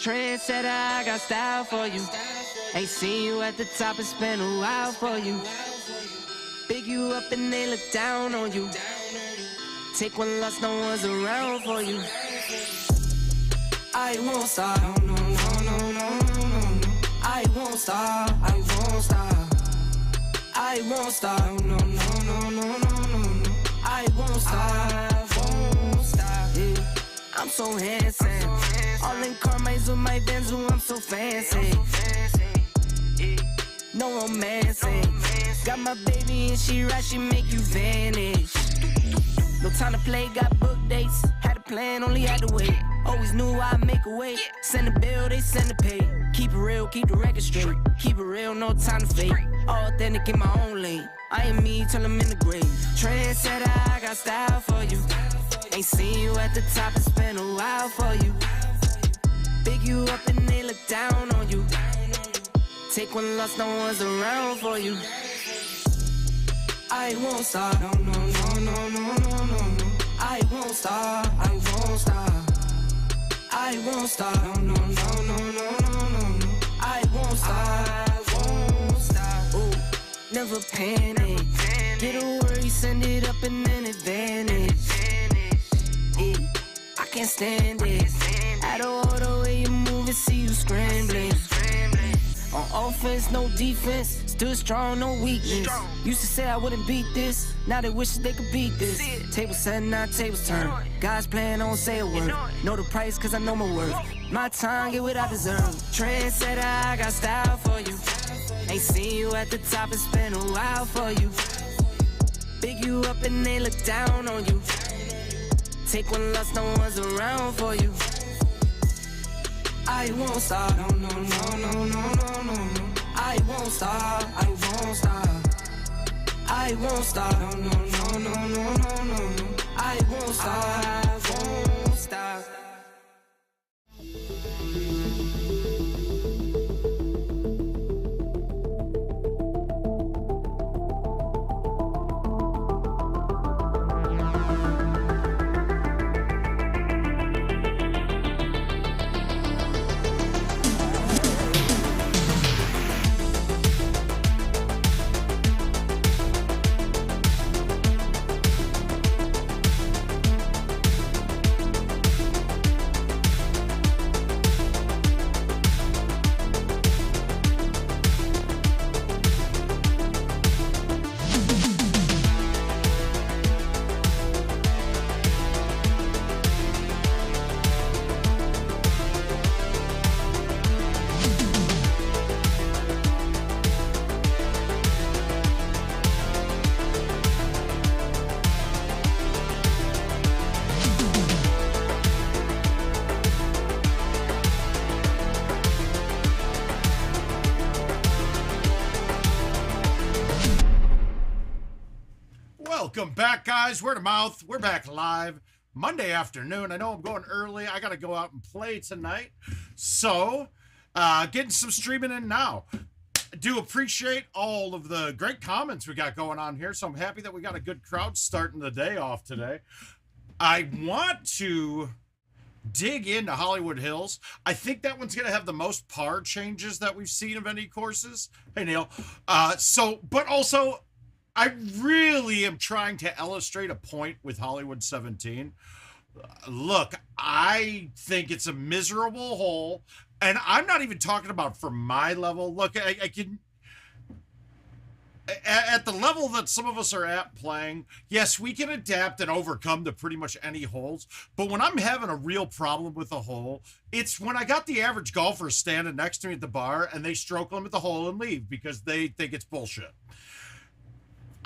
Trendsetter, I got style for you. Ain't seen you at the top, it's been a while for you. Big you up and they look down on you. Take one loss, no one's around for you. I won't stop, no, no, no, no, no, no. I won't stop, I won't stop. I won't stop, no, no, no, no, no, no, no. I won't stop, won't stop. Yeah. I'm so handsome. All in Carmine's with my Benz, I'm so fancy. No romancing. Got my baby and she right, she make you vanish. No time to play, got book dates. Had a plan, only had to wait. Always knew I'd make a way. Send a bill, they send a pay. Keep it real, keep the record straight. Keep it real, no time to fake. All authentic in my own lane. I am me till I'm in the grave. Trendsetter, I got style for you. Ain't seen you at the top, it's been a while for you. Big you up and they look down on you. Take one loss, no one's around for you. I won't stop, no, no, no, no, no, no, no. I won't stop, I won't stop. I won't stop, no, no, no, no, no, no, no. I won't stop, I won't stop. Ooh, never panic. Get a worry, send it up and then advantage. Yeah, I can't stand it. Out of all the way you move and see you scrambling. On offense, no defense. Still strong, no weakness. Used to say I wouldn't beat this. Now they wish they could beat this. Tables set, now tables turn. Guys playing, don't say a word. Know the price, cause I know my worth. My time, get what I deserve. Trendsetter, I got style for you. Ain't seen you at the top, it's been a while for you. Big you up and they look down on you. Take one loss, no one's around for you. I won't stop, no, no, no, no, no, no, no. I won't stop, I won't stop. I won't stop, no, no, no, no, no, no, no. I won't stop, I won't stop. Welcome back, guys. We're the Mouth. We're back live Monday afternoon. I know I'm going early. I got to go out and play tonight. So, getting some streaming in now. I do appreciate all of the great comments we got going on here. So I'm happy that we got a good crowd starting the day off today. I want to dig into Hollywood Hills. I think that one's going to have the most par changes that we've seen of any courses. Hey, Neil. But also, I really am trying to illustrate a point with Hollywood 17. Look, I think it's a miserable hole, and I'm not even talking about for my level. Look, I can, at the level that some of us are at playing, yes, we can adapt and overcome to pretty much any holes, but when I'm having a real problem with a hole, it's when I got the average golfer standing next to me at the bar, and they stroke them at the hole and leave because they think it's bullshit.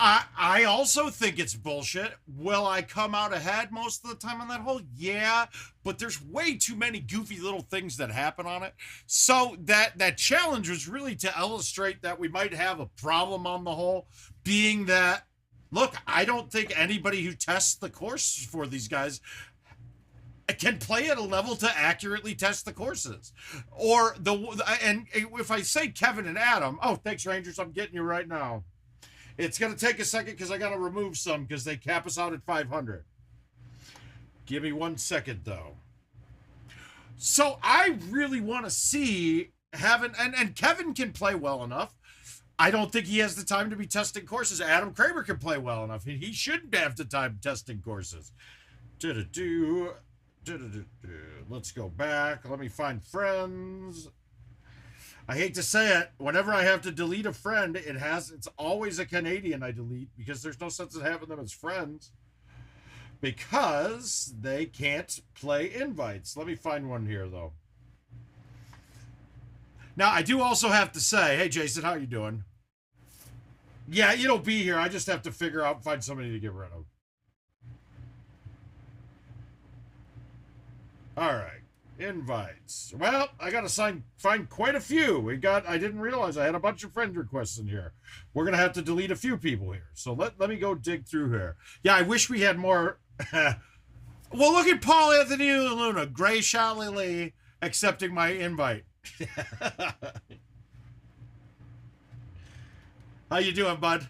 I also think it's bullshit. Will I come out ahead most of the time on that hole? Yeah, but there's way too many goofy little things that happen on it. So that challenge was really to illustrate that we might have a problem on the hole, being that, look, I don't think anybody who tests the course for these guys can play at a level to accurately test the courses. And if I say Kevin and Adam, oh, thanks, Rangers, I'm getting you right now. It's going to take a second because I got to remove some because they cap us out at 500. Give me 1 second, though. So I really want to see having, and Kevin can play well enough. I don't think he has the time to be testing courses. Adam Kramer can play well enough. He shouldn't have the time testing courses. Let's go back. Let me find friends. I hate to say it. Whenever I have to delete a friend, it's always a Canadian I delete because there's no sense in having them as friends because they can't play invites. Let me find one here though. Now I do also have to say, hey Jason, how you doing? Yeah, you'll be here. I just have to find somebody to get rid of. All right. Invites. Well, I got to find quite a few. I didn't realize I had a bunch of friend requests in here. We're going to have to delete a few people here. So let me go dig through here. Yeah, I wish we had more. Well, look at Paul Anthony Luna, Grayshalys accepting my invite. How you doing, bud?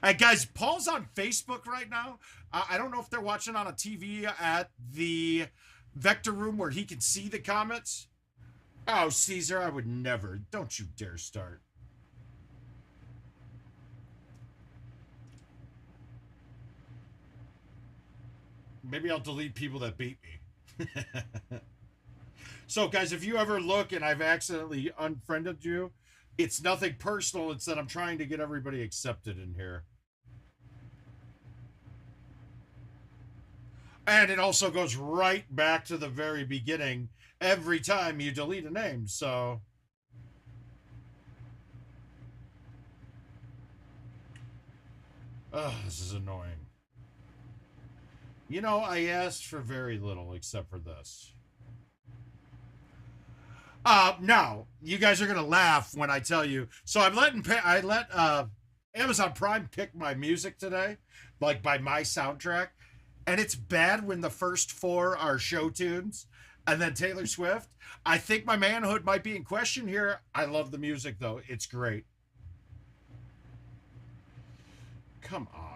Hey, guys, Paul's on Facebook right now. I don't know if they're watching on a TV at the Vector Room where he can see the comments. Oh, Caesar, I would never. Don't you dare start. Maybe I'll delete people that beat me. So, guys, if you ever look and I've accidentally unfriended you, it's nothing personal. It's that I'm trying to get everybody accepted in here. And it also goes right back to the very beginning every time you delete a name. So, oh, this is annoying. You know, I asked for very little except for this. Now, you guys are going to laugh when I tell you. So I let Amazon Prime pick my music today, like by my soundtrack. And it's bad when the first 4 are show tunes and then Taylor Swift. I think my manhood might be in question here. I love the music, though. It's great. Come on.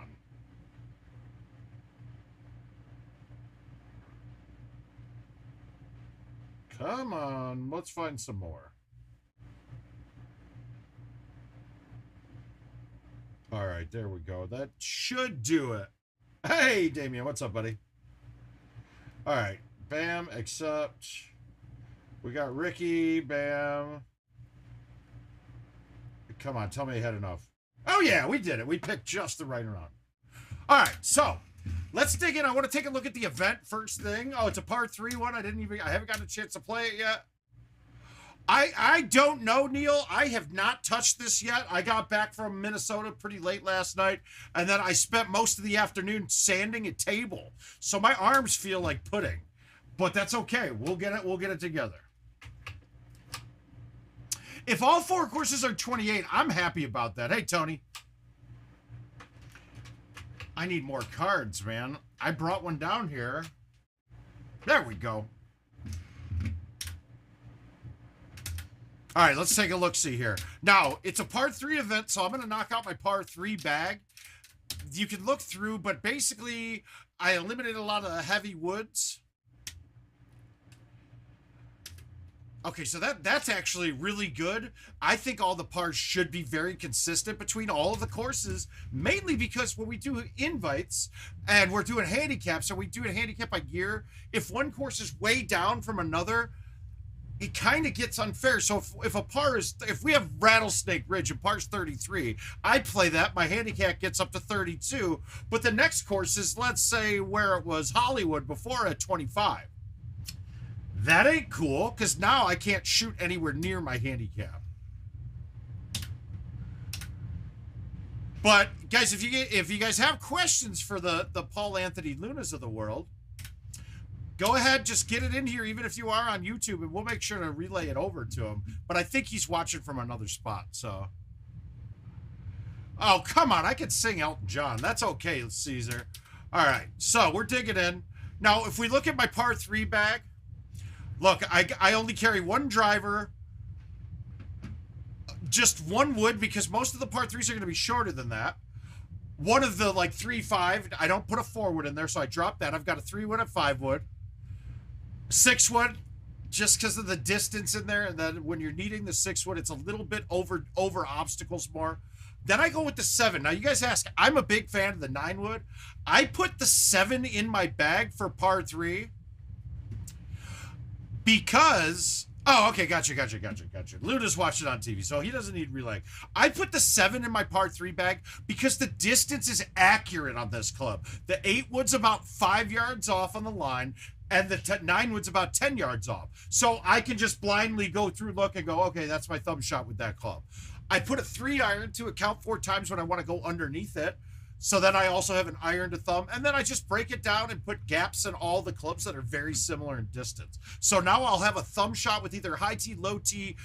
Come on. Let's find some more. All right, there we go. That should do it. Hey, Damien, what's up, buddy? All right, bam, accept. We got Ricky, bam. Come on, tell me I had enough. Oh, yeah, we did it. We picked just the right amount. All right, so let's dig in. I want to take a look at the event first thing. Oh, it's a part 3 one. I haven't gotten a chance to play it yet. I don't know, Neil. I have not touched this yet. I got back from Minnesota pretty late last night, and then I spent most of the afternoon sanding a table. So my arms feel like pudding, but that's okay. We'll get it together. If all 4 courses are 28, I'm happy about that. Hey, Tony. I need more cards, man. I brought one down here. There we go. All right, let's take a look-see here. Now, it's a part 3 event, so I'm going to knock out my part 3 bag. You can look through, but basically, I eliminated a lot of the heavy woods. Okay, so that's actually really good. I think all the parts should be very consistent between all of the courses, mainly because when we do invites and we're doing handicaps, and we do a handicap by gear, if one course is way down from another, it kind of gets unfair. So if we have Rattlesnake Ridge and par's 33, I play that, my handicap gets up to 32, but the next course is, let's say, where it was Hollywood before at 25. That ain't cool, because now I can't shoot anywhere near my handicap. But guys, if you guys have questions for the Paul Anthony Lunas of the world, go ahead, just get it in here, even if you are on YouTube, and we'll make sure to relay it over to him. But I think he's watching from another spot, so. Oh, come on, I could sing Elton John. That's okay, Caesar. All right, so we're digging in. Now, if we look at my par 3 bag, look, I only carry 1 driver, just 1 wood, because most of the par 3s are going to be shorter than that. One of the, like, 3-5, I don't put a 4 wood in there, so I drop that. I've got a 3 wood, a 5 wood. 6-wood, just because of the distance in there, and then when you're needing the 6-wood, it's a little bit over obstacles more. Then I go with the 7. Now you guys ask, I'm a big fan of the 9-wood. I put the 7 in my bag for par 3 because, oh, okay, gotcha. Lou just watched it on TV, so he doesn't need relay. I put the 7 in my par 3 bag because the distance is accurate on this club. The 8-wood's about 5 yards off on the line, and the 9-wood's about 10 yards off. So I can just blindly go through, look, and go, okay, that's my thumb shot with that club. I put a 3-iron to account 4 times when I want to go underneath it. So then I also have an iron to thumb, and then I just break it down and put gaps in all the clubs that are very similar in distance. So now I'll have a thumb shot with either high tee, low tee,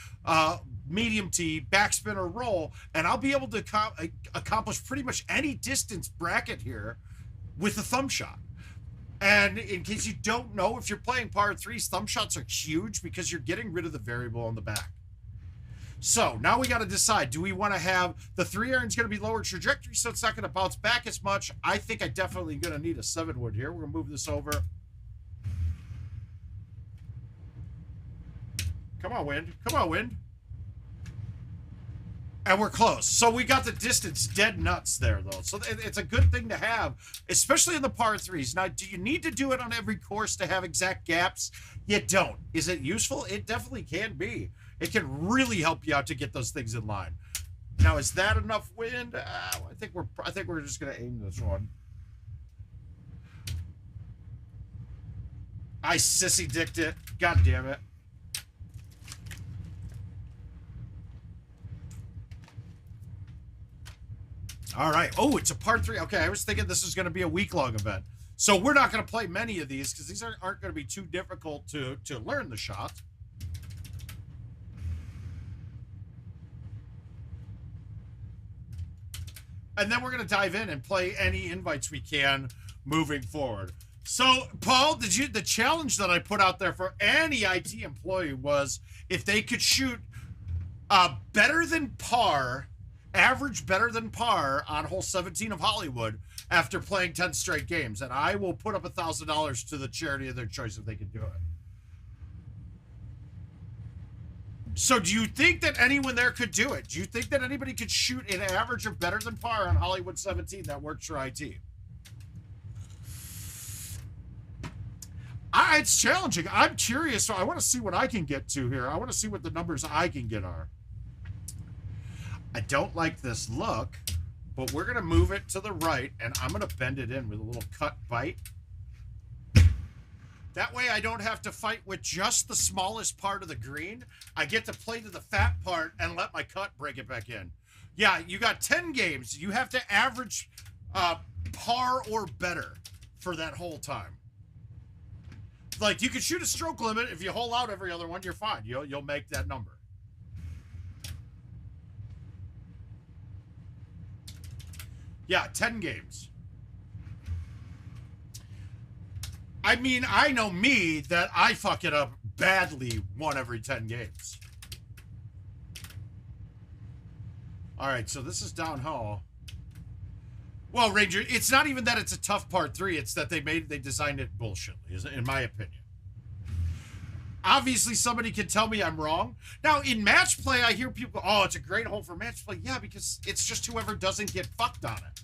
medium tee, backspin, or roll, and I'll be able to accomplish pretty much any distance bracket here with a thumb shot. And in case you don't know, if you're playing par 3s, thumb shots are huge because you're getting rid of the variable on the back. So now we got to decide, do we want to have the 3-iron's going to be lower trajectory, so it's not going to bounce back as much? I think I definitely going to need a 7-wood here. We're going to move this over. Come on, wind. Come on, wind. And we're close. So we got the distance dead nuts there, though. So it's a good thing to have, especially in the par 3s. Now, do you need to do it on every course to have exact gaps? You don't. Is it useful? It definitely can be. It can really help you out to get those things in line. Now, is that enough wind? I think we're just gonna aim this one. I sissy dicked it. God damn it. All right. Oh, it's a par 3. Okay, I was thinking this is going to be a week-long event. So we're not going to play many of these because these aren't going to be too difficult to learn the shot. And then we're going to dive in and play any invites we can moving forward. So, Paul, the challenge that I put out there for any IT employee was if they could shoot better than par, average better than par on hole 17 of Hollywood after playing 10 straight games. And I will put up $1,000 to the charity of their choice if they can do it. So do you think that anyone there could do it? Do you think that anybody could shoot an average of better than par on Hollywood 17 that works for IT? It's challenging. I'm curious, so I want to see what I can get to here. I want to see what the numbers I can get are. I don't like this look, but we're going to move it to the right, and I'm going to bend it in with a little cut bite. That way I don't have to fight with just the smallest part of the green. I get to play to the fat part and let my cut break it back in. Yeah, you got 10 games. You have to average par or better for that whole time. Like, you can shoot a stroke limit. If you hole out every other one, you're fine. You'll make that number. Yeah, 10 games. I mean, I know me that I fuck it up badly 1 every 10 games. All right, so this is downhill. Well, Ranger, it's not even that it's a tough par 3. It's that they designed it bullshitly, in my opinion. Obviously, somebody can tell me I'm wrong. Now, in match play, I hear people, oh, it's a great hole for match play. Yeah, because it's just whoever doesn't get fucked on it.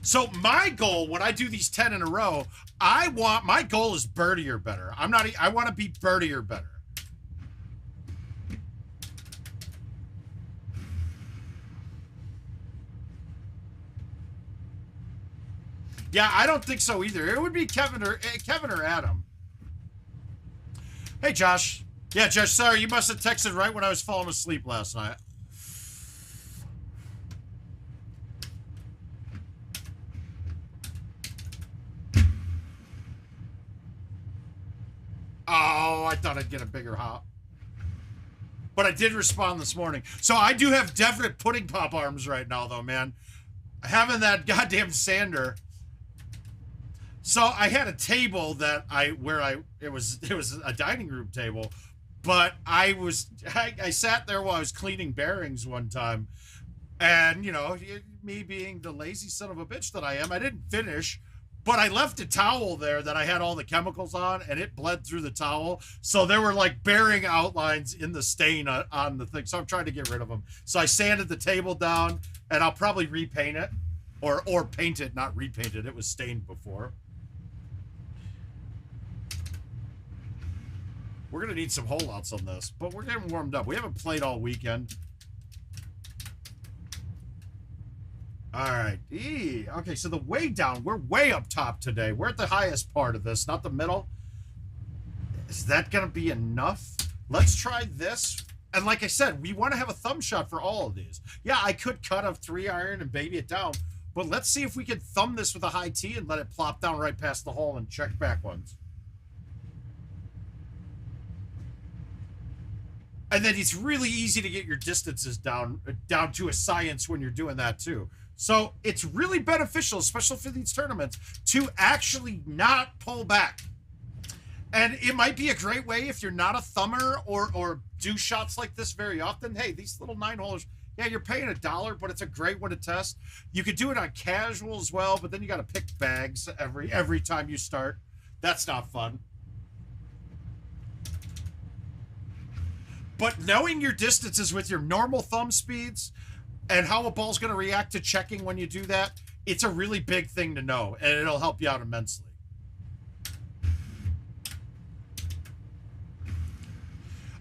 So my goal when I do these 10 in a row, my goal is birdie or better. I want to be birdie or better. Yeah, I don't think so either. It would be Kevin or Adam. Hey, Josh. Yeah, Josh, sorry, you must have texted right when I was falling asleep last night. Oh, I thought I'd get a bigger hop. But I did respond this morning. So I do have definite pudding pop arms right now, though, man. Having that goddamn sander. So I had a table that it was a dining room table, but I sat there while I was cleaning bearings one time, and you know, me being the lazy son of a bitch that I am, I didn't finish. But I left a towel there that I had all the chemicals on, and it bled through the towel. So there were like bearing outlines in the stain on the thing. So I'm trying to get rid of them. So I sanded the table down, and I'll probably repaint it, or paint it, not repaint it. It was stained before. We're gonna need some holdouts on this, but we're getting warmed up. We haven't played all weekend. All right. Okay, so the way down, we're way up top today. We're at the highest part of this, not the middle. Is that going to be enough? Let's try this. And like I said, we want to have a thumb shot for all of these. Yeah, I could cut a 3-iron and baby it down, but let's see if we can thumb this with a high tee and let it plop down right past the hole and check back ones. And then it's really easy to get your distances down to a science when you're doing that too. So it's really beneficial, especially for these tournaments, to actually not pull back. And it might be a great way if you're not a thumber or do shots like this very often. Hey, these little 9-holers, yeah, you're paying $1, but it's a great one to test. You could do it on casual as well, but then you got to pick bags every time you start. That's not fun. But knowing your distances with your normal thumb speeds and how a ball's going to react to checking when you do that, it's a really big thing to know, and it'll help you out immensely.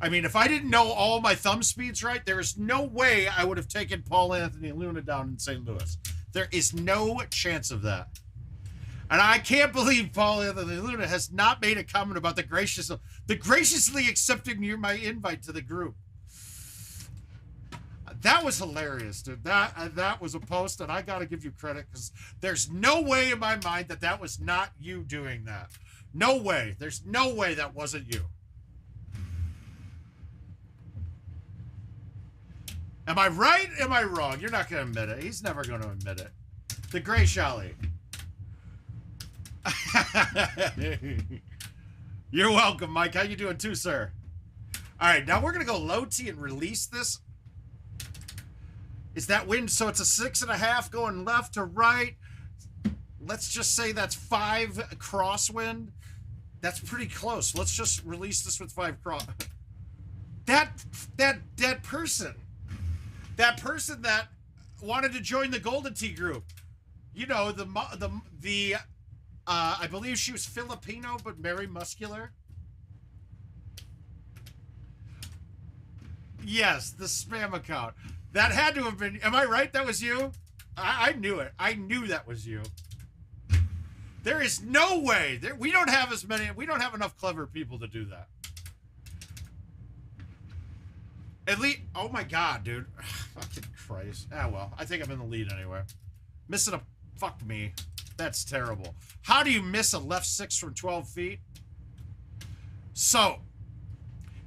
I mean, if I didn't know all my thumb speeds right, there is no way I would have taken Paul Anthony Luna down in St. Louis. There is no chance of that. And I can't believe Paul Anthony Luna has not made a comment about the graciously accepting my invite to the group. That was hilarious, dude. That was a post, and I got to give you credit because there's no way in my mind that was not you doing that. No way. There's no way that wasn't you. Am I right? Am I wrong? You're not going to admit it. He's never going to admit it. The Grayshalys. You're welcome, Mike. How you doing too, sir? All right, now we're going to go low tee and release this. Is that wind? So it's a 6.5 going left to right. Let's just say that's 5 crosswind. That's pretty close. Let's just release this with 5 cross. That person that wanted to join the Golden Tee group. You know, I believe she was Filipino, but very muscular. Yes, the spam account. That had to have been, am I right? That was you? I knew it. I knew that was you. There is no way. We don't have enough clever people to do that. At least, oh my God, dude. Fucking Christ. Ah, well, I think I'm in the lead anyway. Missing a, fuck me. That's terrible. How do you miss a left 6 from 12 feet? So,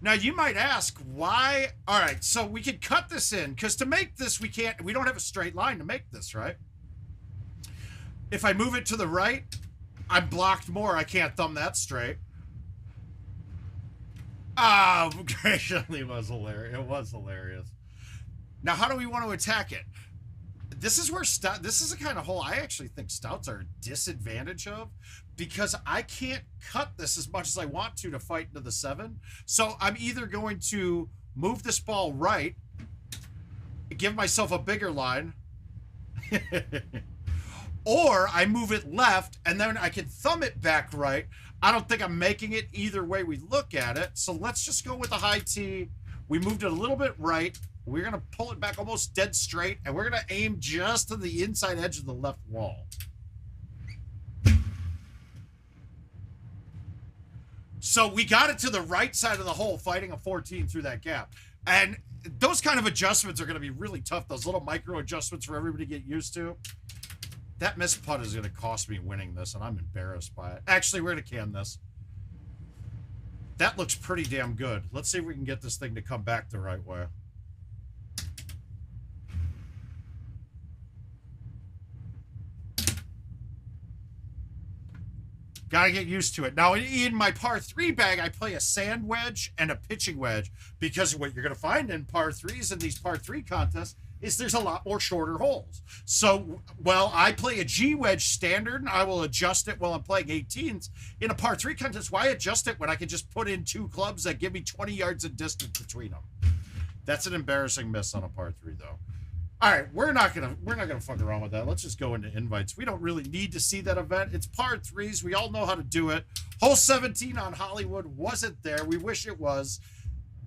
now you might ask why. All right, so we can cut this in because to make this, we don't have a straight line to make this, right? If I move it to the right, I'm blocked more. I can't thumb that straight. Ah, Grayshalys was hilarious. It was hilarious. Now, how do we want to attack it? This is where this is the kind of hole I actually think stouts are a disadvantage of because I can't cut this as much as I want to fight into the 7. So I'm either going to move this ball right, give myself a bigger line, or I move it left and then I can thumb it back right. I don't think I'm making it either way we look at it. So let's just go with the high tee. We moved it a little bit right. We're going to pull it back almost dead straight, and we're going to aim just to the inside edge of the left wall. So we got it to the right side of the hole, fighting a 14 through that gap. And those kind of adjustments are going to be really tough, those little micro adjustments for everybody to get used to. That missed putt is going to cost me winning this, and I'm embarrassed by it. Actually, we're going to can this. That looks pretty damn good. Let's see if we can get this thing to come back the right way. Got to get used to it. Now, in my par 3 bag, I play a sand wedge and a pitching wedge because what you're going to find in par 3s in these par 3 contests is there's a lot more shorter holes. So, well, I play a G wedge standard, and I will adjust it while I'm playing 18s. In a par 3 contest, why adjust it when I can just put in 2 clubs that give me 20 yards of distance between them? That's an embarrassing miss on a par 3, though. All right, we're not gonna fuck around with that. Let's just go into invites. We don't really need to see that event. It's par 3s. We all know how to do it. Hole 17 on Hollywood wasn't there. We wish it was.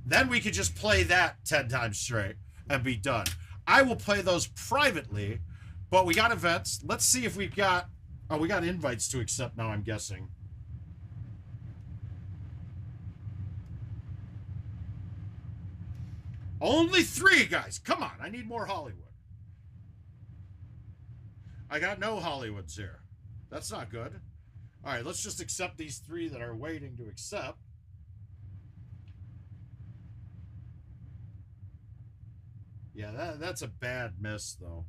Then we could just play that 10 times straight and be done. I will play those privately, but we got events. Let's see if we've got... Oh, we got invites to accept now, I'm guessing. Only 3, guys. Come on, I need more Hollywood. I got no Hollywoods here. That's not good. All right, let's just accept these 3 that are waiting to accept. Yeah, that's a bad miss, though.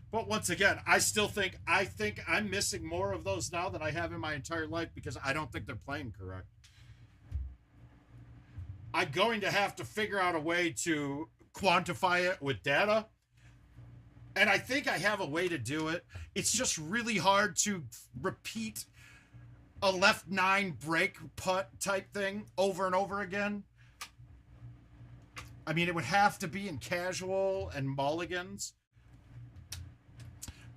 But once again, I think I'm missing more of those now than I have in my entire life because I don't think they're playing correct. I'm going to have to figure out a way to quantify it with data. And I think I have a way to do it. It's just really hard to repeat a left 9 break putt type thing over and over again. I mean, it would have to be in casual and mulligans.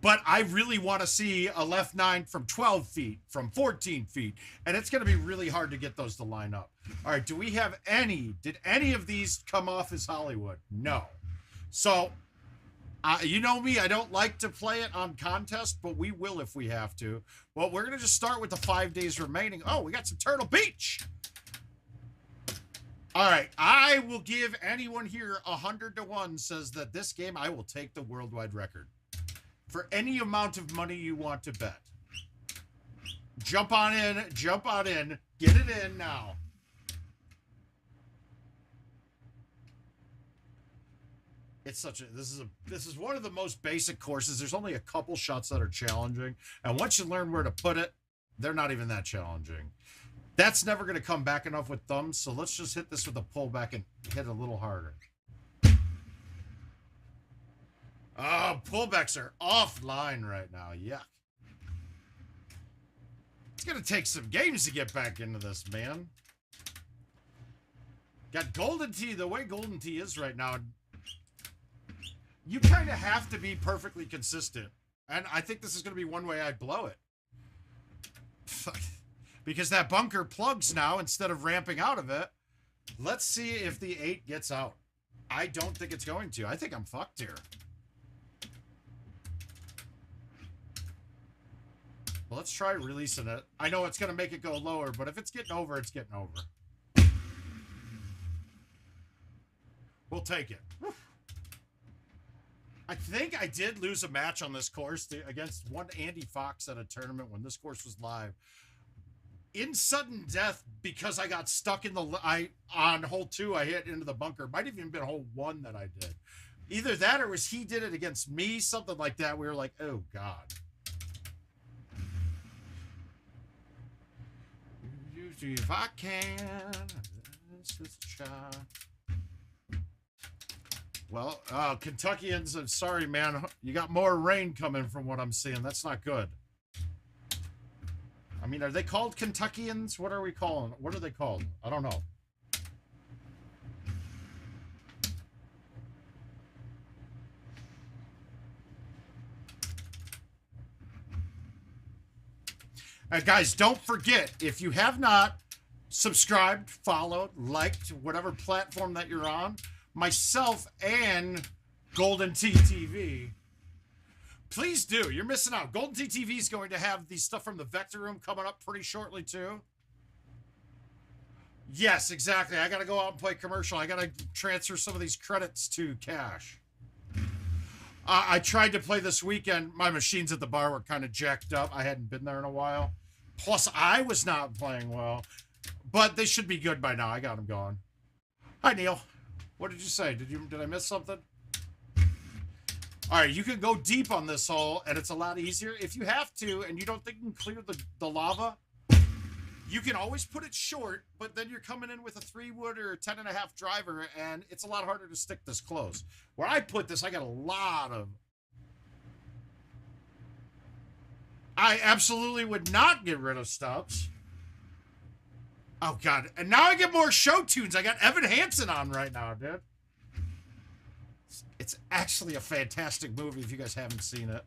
But I really want to see a left 9 from 12 feet, from 14 feet. And it's going to be really hard to get those to line up. All right, do we have any? Did any of these come off as Hollywood? No. So... you know me, I don't like to play it on contest, but we will if we have to. Well, we're going to just start with the 5 days remaining. Oh, we got some Turtle Beach. All right, I will give anyone here 100 to 1 says that this game, I will take the worldwide record. For any amount of money you want to bet. Jump on in, get it in now. It's such a this is one of the most basic courses. There's only a couple shots that are challenging, and once you learn where to put it, they're not even that challenging. That's never going to come back enough with thumbs, so let's just hit this with a pullback and hit a little harder. Oh, pullbacks are offline right now. Yuck. It's going to take some games to get back into this, man. Got Golden Tee the way Golden Tee is right now. You kind of have to be perfectly consistent. And I think this is going to be one way I'd blow it. Because that bunker plugs now instead of ramping out of it. Let's see if the 8 gets out. I don't think it's going to. I think I'm fucked here. Well, let's try releasing it. I know it's going to make it go lower, but if it's getting over, it's getting over. We'll take it. Woo. I think I did lose a match on this course against one Andy Fox at a tournament when this course was live. In sudden death, because I got stuck in on hole 2, I hit into the bunker. Might have even been hole 1 that I did. Either that or was he did it against me, something like that. We were like, oh, God. If I can, this is a shot. Well, Kentuckians, I'm sorry, man. You got more rain coming from what I'm seeing. That's not good. I mean, are they called Kentuckians? What are we calling? What are they called? I don't know. Guys, don't forget, if you have not subscribed, followed, liked, whatever platform that you're on, myself and GoldenTeeTV, please do. You're missing out. GoldenTeeTV is going to have the stuff from the Vector Room coming up pretty shortly, too. Yes, exactly. I got to go out and play commercial. I got to transfer some of these credits to cash. I tried to play this weekend. My machines at the bar were kind of jacked up. I hadn't been there in a while. Plus, I was not playing well. But they should be good by now. I got them going. Hi, Neil. What did you say? Did I miss something? All right, you can go deep on this hole, and it's a lot easier. If you have to, and you don't think you can clear the lava, you can always put it short, but then you're coming in with a 3-wood or a 10.5 driver, and it's a lot harder to stick this close. Where I put this, I got a lot of... I absolutely would not get rid of stops. Oh, God. And now I get more show tunes. I got Evan Hansen on right now, dude. It's actually a fantastic movie if you guys haven't seen it.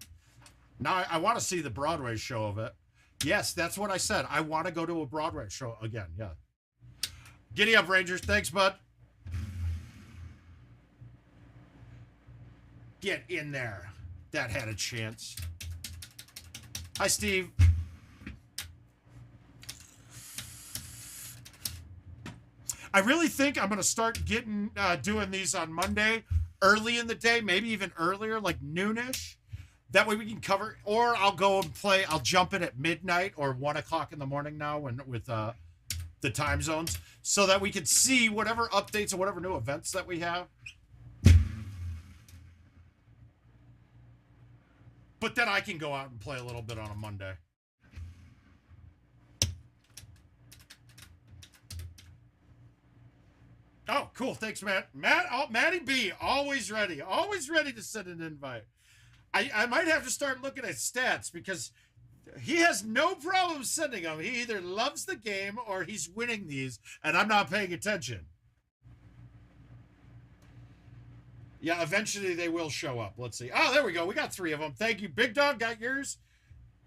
Now I want to see the Broadway show of it. Yes, that's what I said. I want to go to a Broadway show again. Yeah. Giddy up, Rangers. Thanks, bud. Get in there. That had a chance. Hi, Steve. I really think I'm going to start doing these on Monday, early in the day, maybe even earlier, like noonish. That way we can cover, or I'll go and play, I'll jump in at midnight or 1 o'clock in the morning now with the time zones, so that we can see whatever updates or whatever new events that we have. But then I can go out and play a little bit on a Monday. Oh, cool. Thanks, Matt. Matty B, always ready to send an invite. I might have to start looking at stats because he has no problem sending them. He either loves the game or he's winning these, and I'm not paying attention. Yeah, eventually they will show up. Let's see. Oh, there we go. We got 3 of them. Thank you. Big Dog, got yours?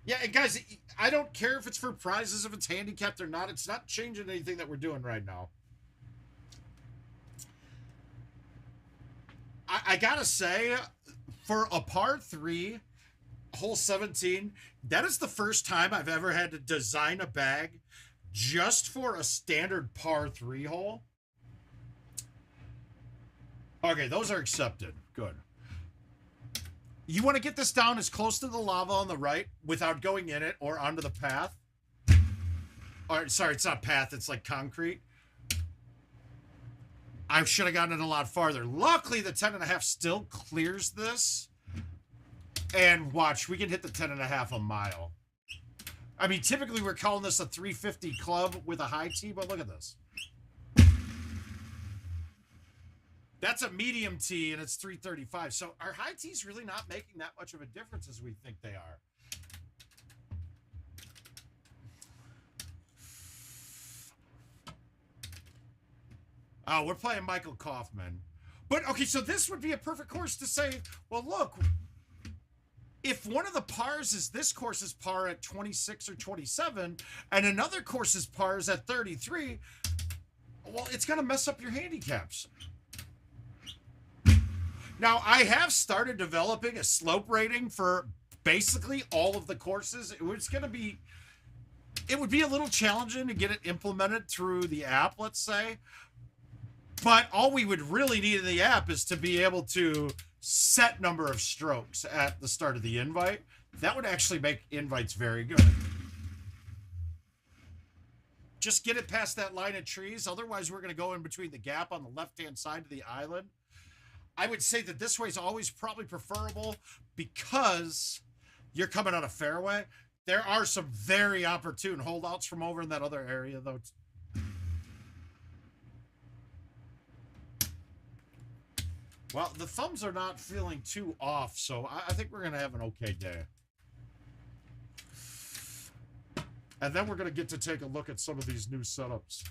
Yeah, and guys, I don't care if it's for prizes, if it's handicapped or not. It's not changing anything that we're doing right now. I gotta say, for a par 3, hole 17, that is the first time I've ever had to design a bag just for a standard par 3 hole. Okay, those are accepted. Good. You want to get this down as close to the lava on the right without going in it or onto the path. Or, sorry, it's not path, it's like concrete. I should have gotten it a lot farther. Luckily, the 10.5 still clears this. And watch, we can hit the 10.5 a mile. I mean, typically we're calling this a 350 club with a high tee, but look at this. That's a medium tee, and it's 335. So our high tees really not making that much of a difference as we think they are. Oh, we're playing Michael Kaufman. But, okay, so this would be a perfect course to say, well, look, if one of the pars is this course's par at 26 or 27, and another course's par is at 33, well, it's going to mess up your handicaps. Now, I have started developing a slope rating for basically all of the courses. It would be a little challenging to get it implemented through the app, let's say. But all we would really need in the app is to be able to set number of strokes at the start of the invite. That would actually make invites very good. Just get it past that line of trees. Otherwise, we're going to go in between the gap on the left-hand side of the island. I would say that this way is always probably preferable because you're coming on a fairway. There are some very opportune holdouts from over in that other area, though. Well, the thumbs are not feeling too off, so I think we're going to have an okay day. And then we're going to get to take a look at some of these new setups.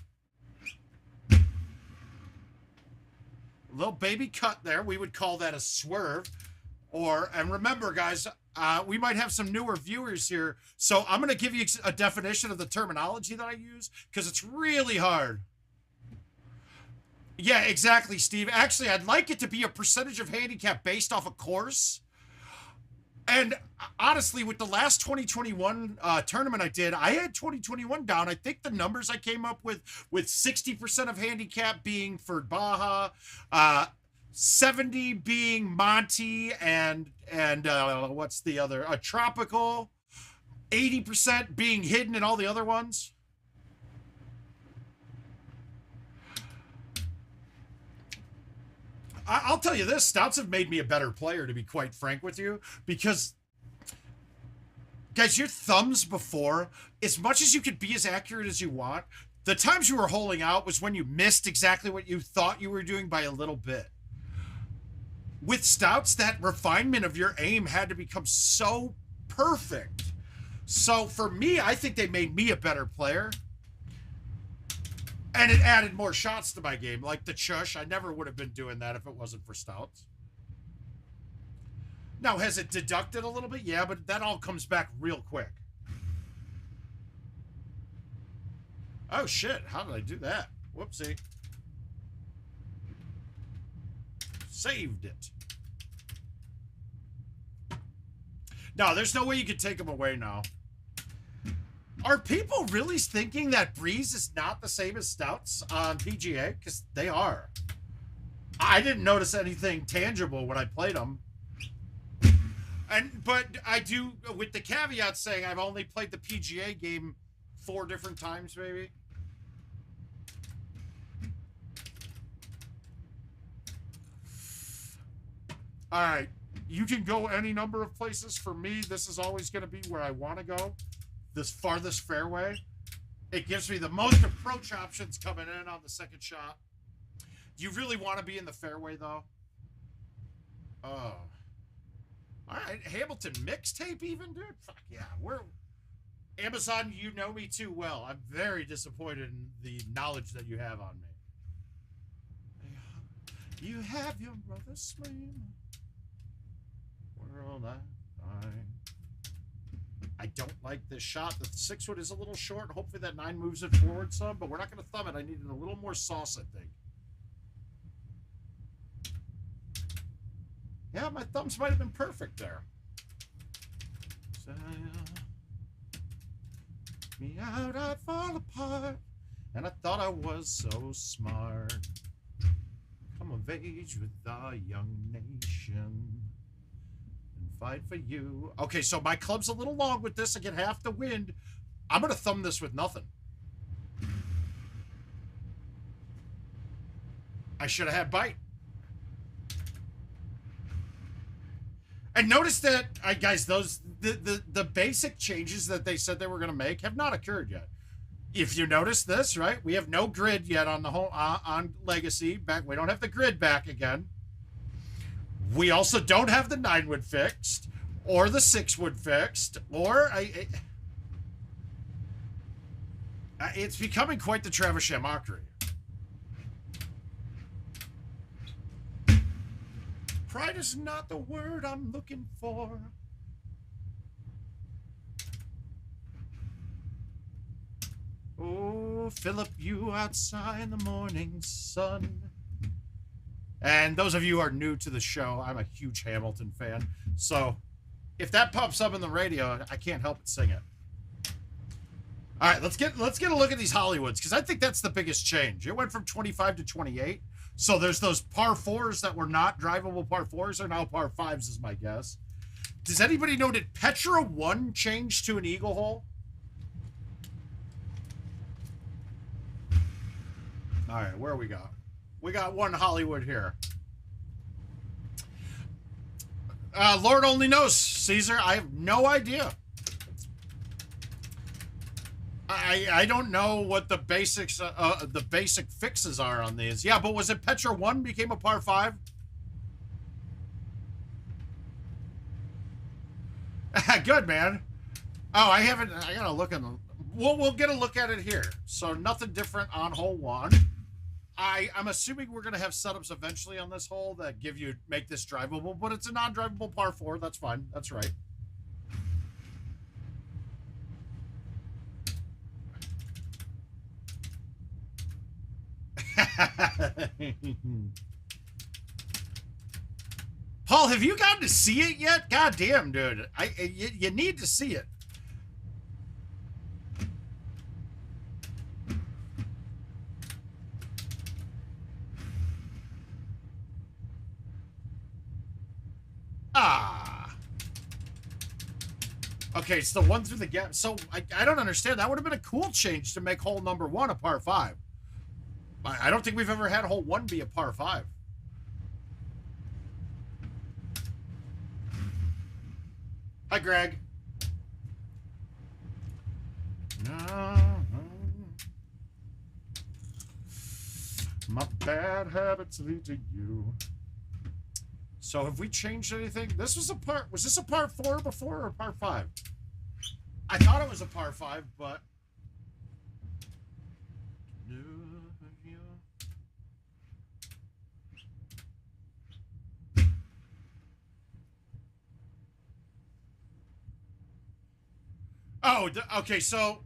Little baby cut there. We would call that a swerve. And remember, guys, we might have some newer viewers here, so I'm going to give you a definition of the terminology that I use, because it's really hard. Yeah, exactly, Steve. Actually, I'd like it to be a percentage of handicap based off a course. And honestly, with the last 2021 tournament I did, I had 2021 down. I think the numbers I came up with 60% of handicap being for Baja, 70 being Monty, and what's the other? Tropical, 80% being hidden, and all the other ones. I'll tell you this, stouts have made me a better player, to be quite frank with you, because Guys, your thumbs before, as much as you could be as accurate as you want, the times you were holding out was when you missed exactly what you thought you were doing by a little bit. With stouts, that refinement of your aim had to become so perfect. So for me, I think they made me a better player. And it added more shots to my game, like the chush. I never would have been doing that if it wasn't for stouts. Now, has it deducted a little bit? Yeah, but that all comes back real quick. Oh, shit. How did I do that? Whoopsie. Saved it. No, there's no way you can take them away now. Are people really thinking that Breeze is not the same as stouts on PGA? Because they are. I didn't notice anything tangible when I played them. But I do, with the caveat saying I've only played the PGA game 4 different times, maybe. All right. You can go any number of places. For me, this is always going to be where I want to go. This farthest fairway. It gives me the most approach options coming in on the second shot. Do you really want to be in the fairway, though? Oh. All right. Hamilton mixtape even, dude? Fuck yeah. We're... Amazon, you know me too well. I'm very disappointed in the knowledge that you have on me. You have your brother scream. World I don't like this shot. The 6-wood is a little short. Hopefully that 9 moves it forward some, but we're not going to thumb it. I needed a little more sauce, I think. Yeah, my thumbs might have been perfect there. Me out, I fall apart, and I thought I was so smart. Come of age with our young nation. Fight for you. Okay, so my club's a little long with this. I get half the wind. I'm going to thumb this with nothing. I should have had bite. And notice that, guys, those the basic changes that they said they were going to make have not occurred yet. If you notice this, right? We have no grid yet on the whole on Legacy. We don't have the grid back again. We also don't have the 9-wood fixed, or the 6-wood fixed, or it's becoming quite the Travis mockery. Pride is not the word I'm looking for. Oh, Philip, you outside in the morning sun. And those of you who are new to the show, I'm a huge Hamilton fan. So if that pops up on the radio, I can't help but sing it. All right, let's get a look at these Hollywoods, because I think that's the biggest change. It went from 25 to 28. So there's those par 4s that were not drivable par 4s are now par 5s is my guess. Does anybody know, did Petra 1 change to an eagle hole? All right, where we got? We got one Hollywood here. Lord only knows, Caesar. I have no idea. I don't know what the basics, the basic fixes are on these. Yeah, but was it Petra 1 became a par 5? Good, man. Oh, I haven't. I gotta look in the. We'll get a look at it here. So nothing different on hole 1. I'm assuming we're going to have setups eventually on this hole that make this drivable, but it's a non-drivable par 4. That's fine. That's right. Paul, have you gotten to see it yet? God damn, dude. You need to see it. Okay, it's the one through the gap. So I don't understand. That would have been a cool change to make hole number 1 a par 5. I don't think we've ever had hole 1 be a par 5. Hi, Greg. My bad habits lead to you. So have we changed anything? This was a part. Was this a part 4 before or part 5? I thought it was a part 5, but. Oh, okay, so.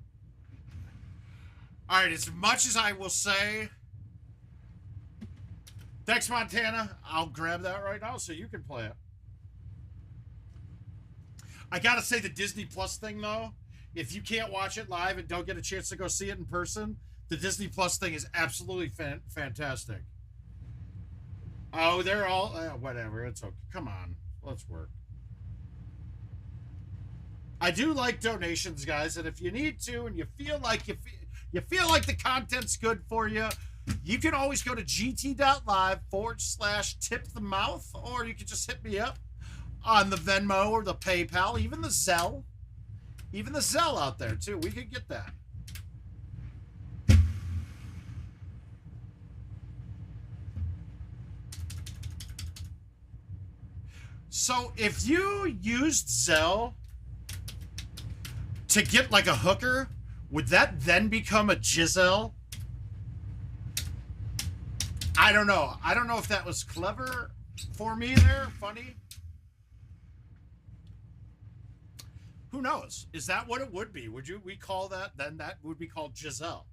All right, as much as I will say. Thanks, Montana. I'll grab that right now so you can play it. I gotta say the Disney Plus thing, though. If you can't watch it live and don't get a chance to go see it in person, the Disney Plus thing is absolutely fantastic. Oh, they're all... whatever, it's okay. Come on, let's work. I do like donations, guys, and if you need to and you feel like you feel like the content's good for you, you can always go to gt.live /tip-the-mouth, or you can just hit me up on the Venmo or the PayPal, even the Zelle. Even the Zelle out there, too. We could get that. So if you used Zelle to get like a hooker, would that then become a Giselle? I don't know. I don't know if that was clever for me there. Funny. Who knows? Is that what it would be? Would we call that? Then that would be called Giselle.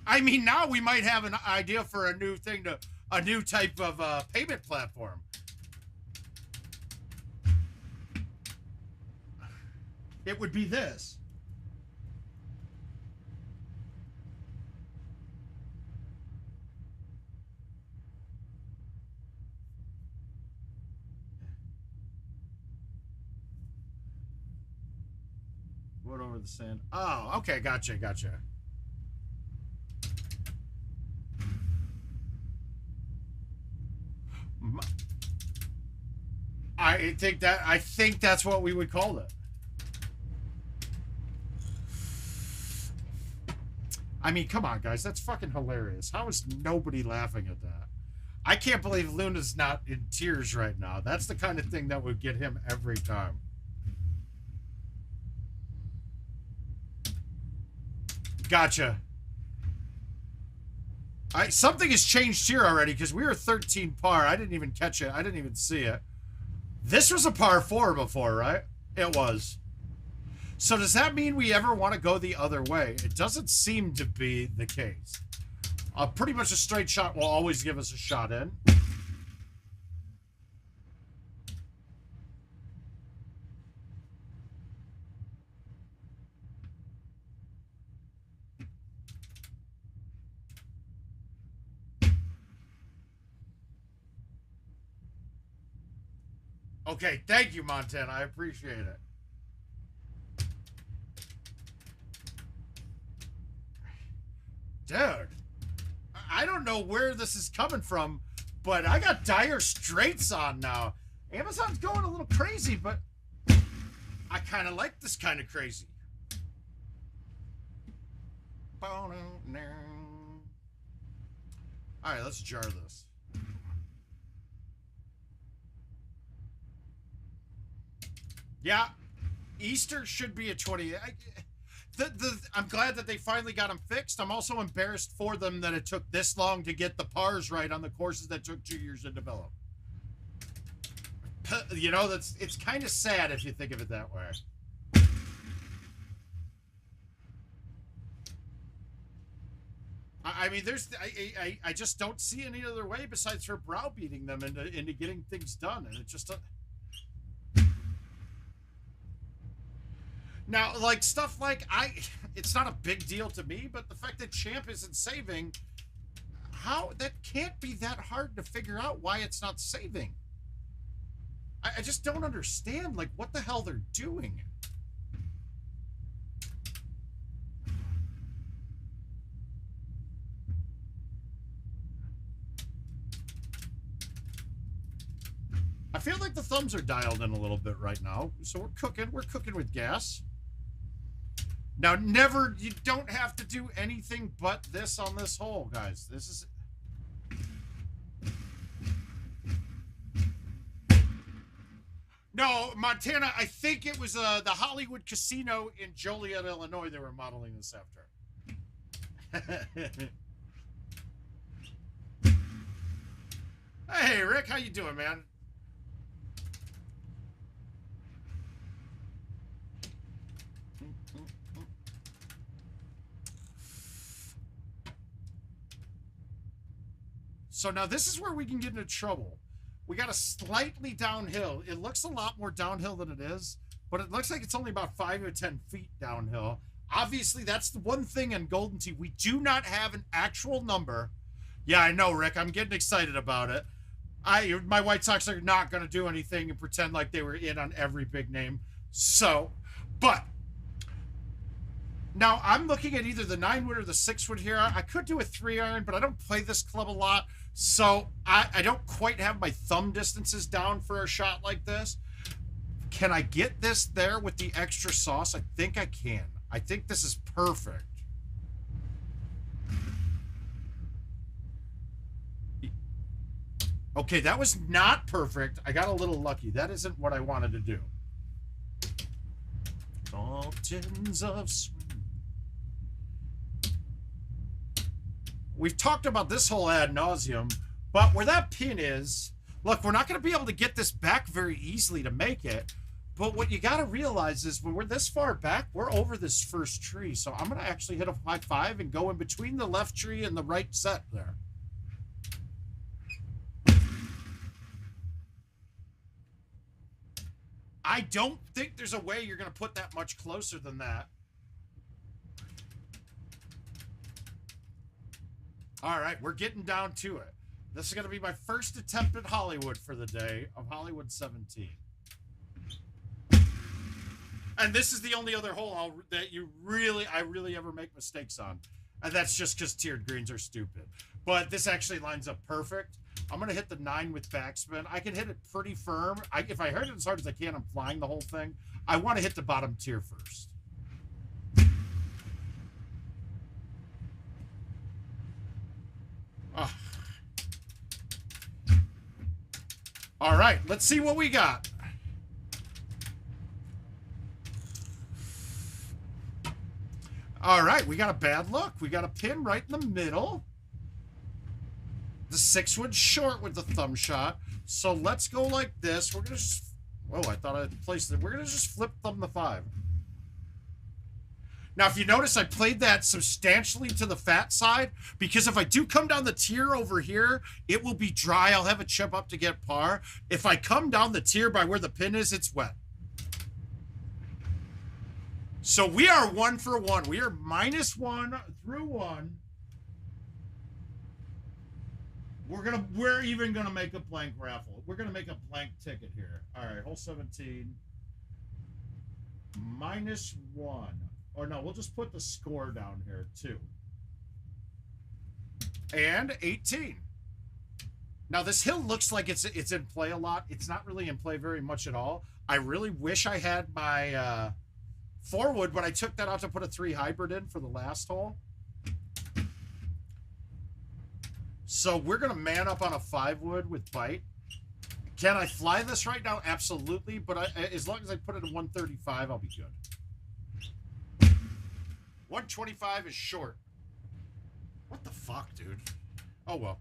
I mean, now we might have an idea for a new thing a new type of payment platform. It would be this. What over the sand? Oh, okay, gotcha. I think that's what we would call it. I mean, come on, guys. That's fucking hilarious. How is nobody laughing at that? I can't believe Luna's not in tears right now. That's the kind of thing that would get him every time. Gotcha. Something has changed here already, because we were 13 par. I didn't even catch it. I didn't even see it. This was a par 4 before, right? It was. So does that mean we ever want to go the other way? It doesn't seem to be the case. Pretty much a straight shot will always give us a shot in. Okay, thank you, Montana. I appreciate it. Dude, I don't know where this is coming from, but I got dire straights on now. Amazon's going a little crazy, but I kind of like this kind of crazy. All right, let's jar this. Yeah, Easter should be a 20. I'm glad that they finally got them fixed. I'm also embarrassed for them that it took this long to get the pars right on the courses that took 2 years to develop. You know, it's kind of sad if you think of it that way. I mean, I just don't see any other way besides her browbeating them into getting things done, and it just. Now, like, stuff like, it's not a big deal to me, but the fact that Champ isn't saving, that can't be that hard to figure out why it's not saving. I just don't understand, like, what the hell they're doing. I feel like the thumbs are dialed in a little bit right now, so we're cooking with gas. Now, never, you don't have to do anything but this on this hole, guys. This is... No, Montana, I think it was the Hollywood Casino in Joliet, Illinois they were modeling this after. Hey, Rick, how you doing, man? So now this is where we can get into trouble. We got a slightly downhill. It looks a lot more downhill than it is, but it looks like it's only about 5 or 10 feet downhill. Obviously, that's the one thing in Golden Tee. We do not have an actual number. Yeah, I know, Rick. I'm getting excited about it. My White Sox are not going to do anything and pretend like they were in on every big name. So, but now I'm looking at either the 9-wood or the 6-wood here. I could do a 3-iron, but I don't play this club a lot. So I don't quite have my thumb distances down for a shot like this. Can I get this there with the extra sauce? I think I can. I think this is perfect. Okay, that was not perfect. I got a little lucky. That isn't what I wanted to do. Mountains of swing. We've talked about this hole ad nauseum, but where that pin is, look, we're not going to be able to get this back very easily to make it. But what you got to realize is when we're this far back, we're over this first tree. So I'm going to actually hit a high 5 and go in between the left tree and the right set there. I don't think there's a way you're going to put that much closer than that. All right, we're getting down to it. This is going to be my first attempt at Hollywood for the day of Hollywood 17. And this is the only other hole that I really ever make mistakes on. And that's just because tiered greens are stupid. But this actually lines up perfect. I'm going to hit the 9 with backspin. I can hit it pretty firm. If I hit it as hard as I can, I'm flying the whole thing. I want to hit the bottom tier first. Oh. All right, let's see what we got. All right, we got a bad look. We got a pin right in the middle. The 6-wood short with the thumb shot. So let's go like this. We're going to just... Oh, I thought I had placed it. We're going to just flip thumb the 5. Now, if you notice, I played that substantially to the fat side because if I do come down the tier over here, it will be dry. I'll have a chip up to get par. If I come down the tier by where the pin is, it's wet. So we are 1 for 1. We are -1 through 1. We're even gonna make a blank raffle. We're gonna make a blank ticket here. All right, hole 17. -1. Or no, we'll just put the score down here, 2. And 18. Now, this hill looks like it's in play a lot. It's not really in play very much at all. I really wish I had my 4-wood, but I took that out to put a 3 hybrid in for the last hole. So we're going to man up on a 5-wood with bite. Can I fly this right now? Absolutely. But as long as I put it in 135, I'll be good. 125 is short. What the fuck, dude? Oh, well.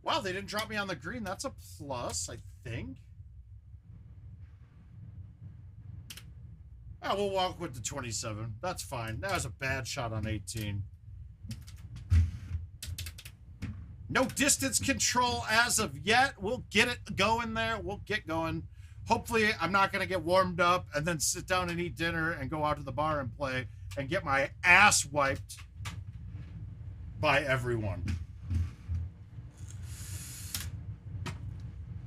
Wow, they didn't drop me on the green. That's a plus, I think. Oh, we'll walk with the 27. That's fine. That was a bad shot on 18. No distance control as of yet. We'll get it going there. We'll get going. Hopefully, I'm not going to get warmed up and then sit down and eat dinner and go out to the bar and play and get my ass wiped by everyone.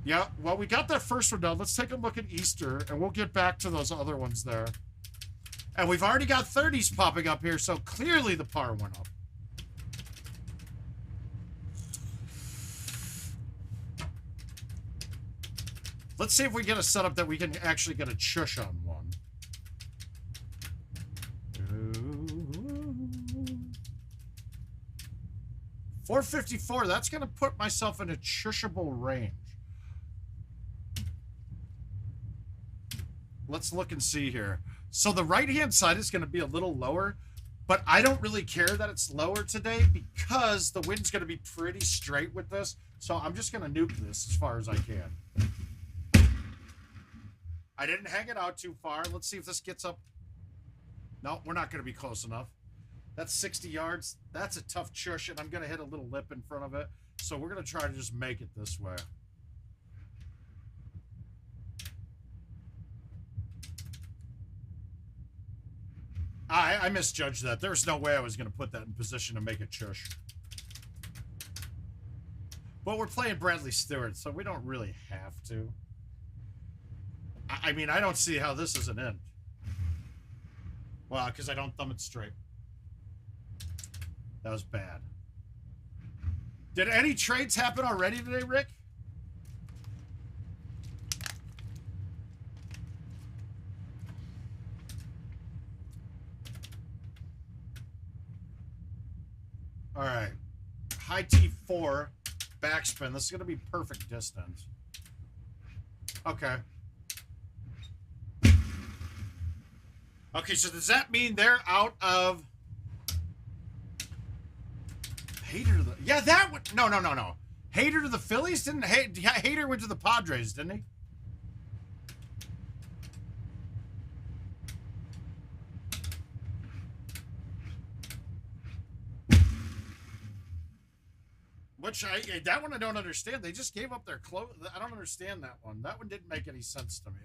Yeah, well, we got that first one done. Let's take a look at Easter, and we'll get back to those other ones there. And we've already got 30s popping up here, so clearly the par went up. Let's see if we get a setup that we can actually get a chush on one. 454. That's going to put myself in a chushable range. Let's look and see here. So the right-hand side is going to be a little lower, but I don't really care that it's lower today because the wind's going to be pretty straight with this. So I'm just going to nuke this as far as I can. I didn't hang it out too far. Let's see if this gets up. No, we're not going to be close enough. That's 60 yards. That's a tough chush, and I'm going to hit a little lip in front of it. So we're going to try to just make it this way. I misjudged that. There was no way I was going to put that in position to make a chush. But we're playing Bradley Stewart, so we don't really have to. I mean, I don't see how this is an end. Well, because I don't thumb it straight. That was bad. Did any trades happen already today, Rick? All right. High T4, backspin. This is going to be perfect distance. Okay. Okay, so does that mean they're out of... Hater to the... Yeah, that would... No. Hater to the Phillies? Didn't... Hater went to the Padres, didn't he? Which, that one I don't understand. They just gave up their clothes. I don't understand that one. That one didn't make any sense to me.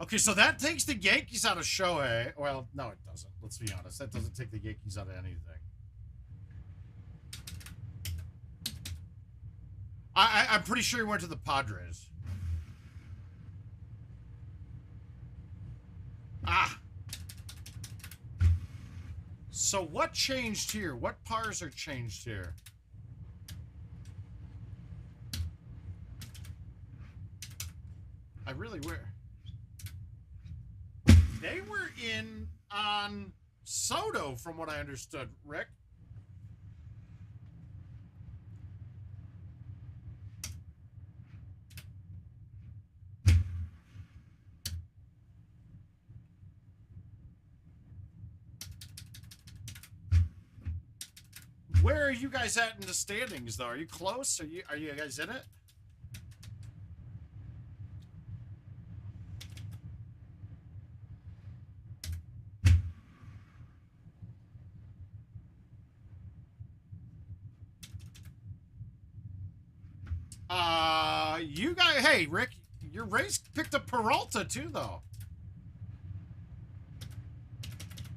Okay, so that takes the Yankees out of Shohei. Well, no, it doesn't. Let's be honest. That doesn't take the Yankees out of anything. I'm pretty sure he went to the Padres. Ah. So what changed here? What pars are changed here? I really were. They were in on Soto, from what I understood, Rick. Where are you guys at in the standings, though? Are you close? Are you guys in it? You guys, hey, Rick, your race picked up Peralta, too, though.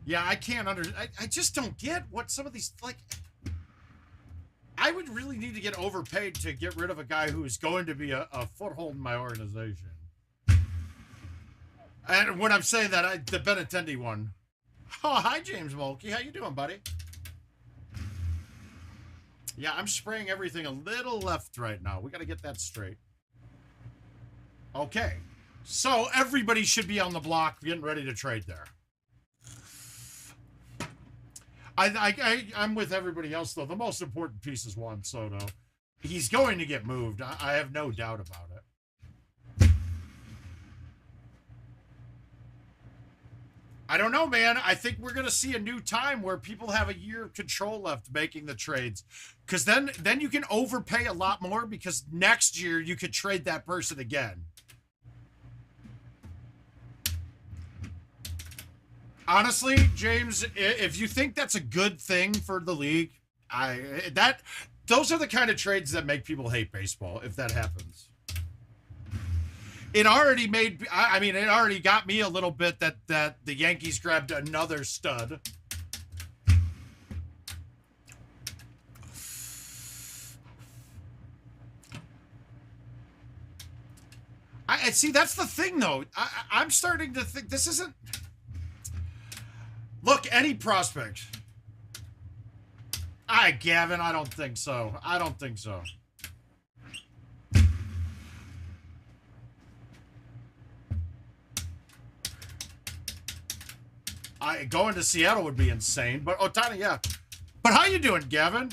Yeah, I can't I just don't get what some of these, like... I would really need to get overpaid to get rid of a guy who is going to be a foothold in my organization. And when I'm saying that, the Benintendi one. Oh, hi, James Mulkey. How you doing, buddy? Yeah, I'm spraying everything a little left right now. We got to get that straight. Okay. So everybody should be on the block getting ready to trade there. I'm with everybody else, though. The most important piece is Juan Soto. He's going to get moved. I have no doubt about it. I don't know, man. I think we're going to see a new time where people have a year of control left making the trades. Because then you can overpay a lot more because next year you could trade that person again. Honestly, James, if you think that's a good thing for the league, those are the kind of trades that make people hate baseball, if that happens. It already made, I mean, it already got me a little bit that the Yankees grabbed another stud. I see, that's the thing, though. I'm starting to think this isn't... Look, any prospect. Gavin, I don't think so. I don't think so. Going to Seattle would be insane. But Otani, yeah. But how you doing, Gavin?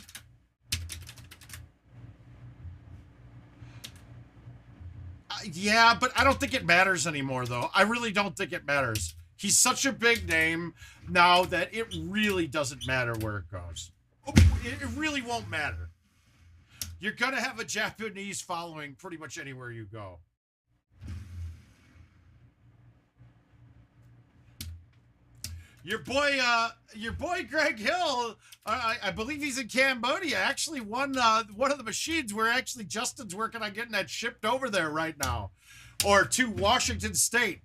Yeah, but I don't think it matters anymore, though. I really don't think it matters. He's such a big name now that it really doesn't matter where it goes. It really won't matter. You're going to have a Japanese following pretty much anywhere you go. Your boy Greg Hill, I believe he's in Cambodia, actually won one of the machines where actually Justin's working on getting that shipped over there right now. Or to Washington State.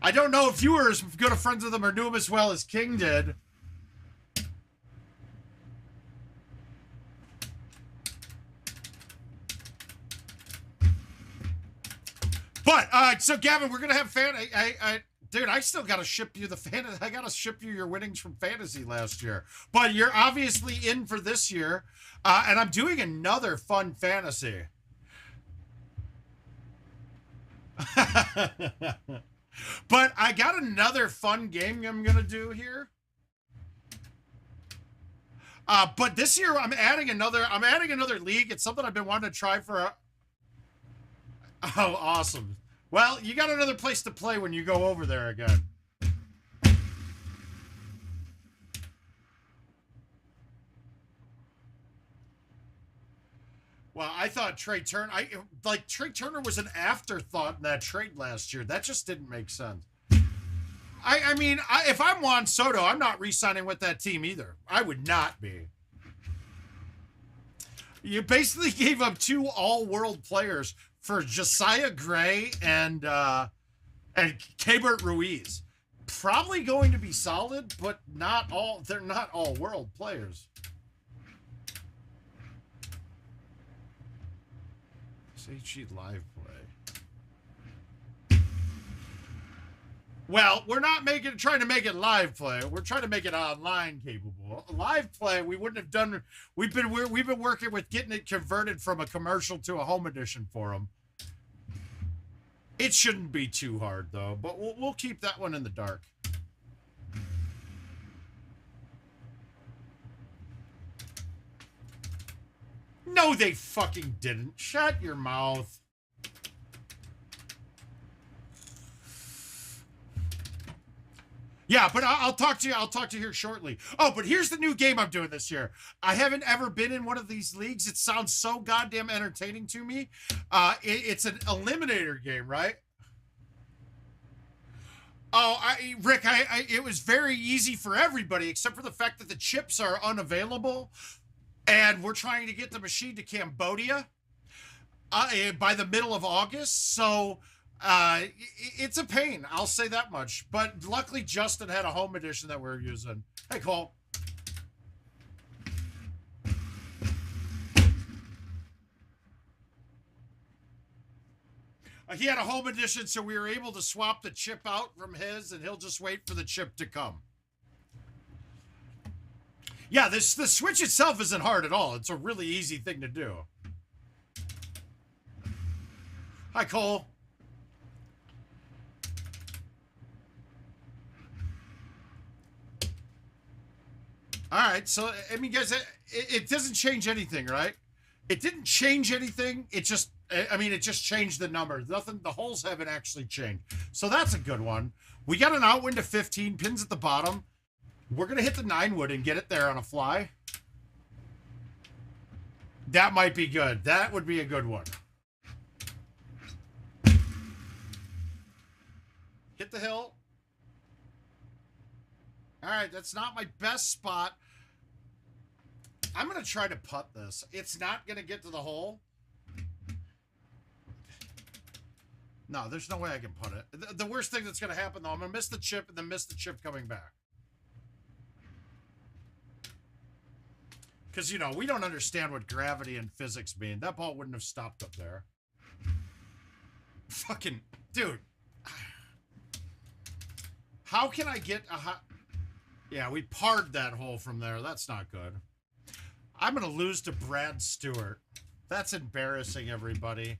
I don't know if you were as good of friends with him or knew him as well as King did. But so Gavin, we're gonna have dude, I still gotta ship you I gotta ship you your winnings from fantasy last year. But you're obviously in for this year, and I'm doing another fun fantasy. But I got another fun game I'm gonna do here. But this year I'm adding another league. It's something I've been wanting to try for Oh, awesome. Well, you got another place to play when you go over there again. Well, I thought Trey Turner, Trey Turner was an afterthought in that trade last year. That just didn't make sense. I mean, if I'm Juan Soto, I'm not re-signing with that team either. I would not be. You basically gave up 2 all-world players for Josiah Gray and Keibert Ruiz. Probably going to be solid, but they're not all world players. gt.live play. Well, we're not trying to make it live play. We're trying to make it online capable. Live play, we wouldn't have done. We've been working with getting it converted from a commercial to a home edition for them. It shouldn't be too hard though, but we'll keep that one in the dark. No, they fucking didn't. Shut your mouth. Yeah, but I'll talk to you. I'll talk to you here shortly. Oh, but here's the new game I'm doing this year. I haven't ever been in one of these leagues. It sounds so goddamn entertaining to me. It's an eliminator game, right? Oh, Rick, it was very easy for everybody except for the fact that the chips are unavailable, and we're trying to get the machine to Cambodia by the middle of August. So. It's a pain, I'll say that much. But luckily, Justin had a home edition that we're using. Hey, Cole. He had a home edition, so we were able to swap the chip out from his, and he'll just wait for the chip to come. Yeah, the switch itself isn't hard at all. It's a really easy thing to do. Hi, Cole. All right, so, I mean, guys, it doesn't change anything, right? It didn't change anything. It just, I mean, it just changed the number. Nothing, the holes haven't actually changed. So that's a good one. We got an outwind of 15, pins at the bottom. We're going to hit the 9-wood and get it there on a fly. That might be good. That would be a good one. Hit the hill. All right, that's not my best spot. I'm going to try to putt this. It's not going to get to the hole. No, there's no way I can putt it. The worst thing that's going to happen, though, I'm going to miss the chip and then miss the chip coming back. Because, you know, we don't understand what gravity and physics mean. That ball wouldn't have stopped up there. Fucking, dude. How can I get a hot... Yeah, we parred that hole from there. That's not good. I'm going to lose to Brad Stewart. That's embarrassing, everybody.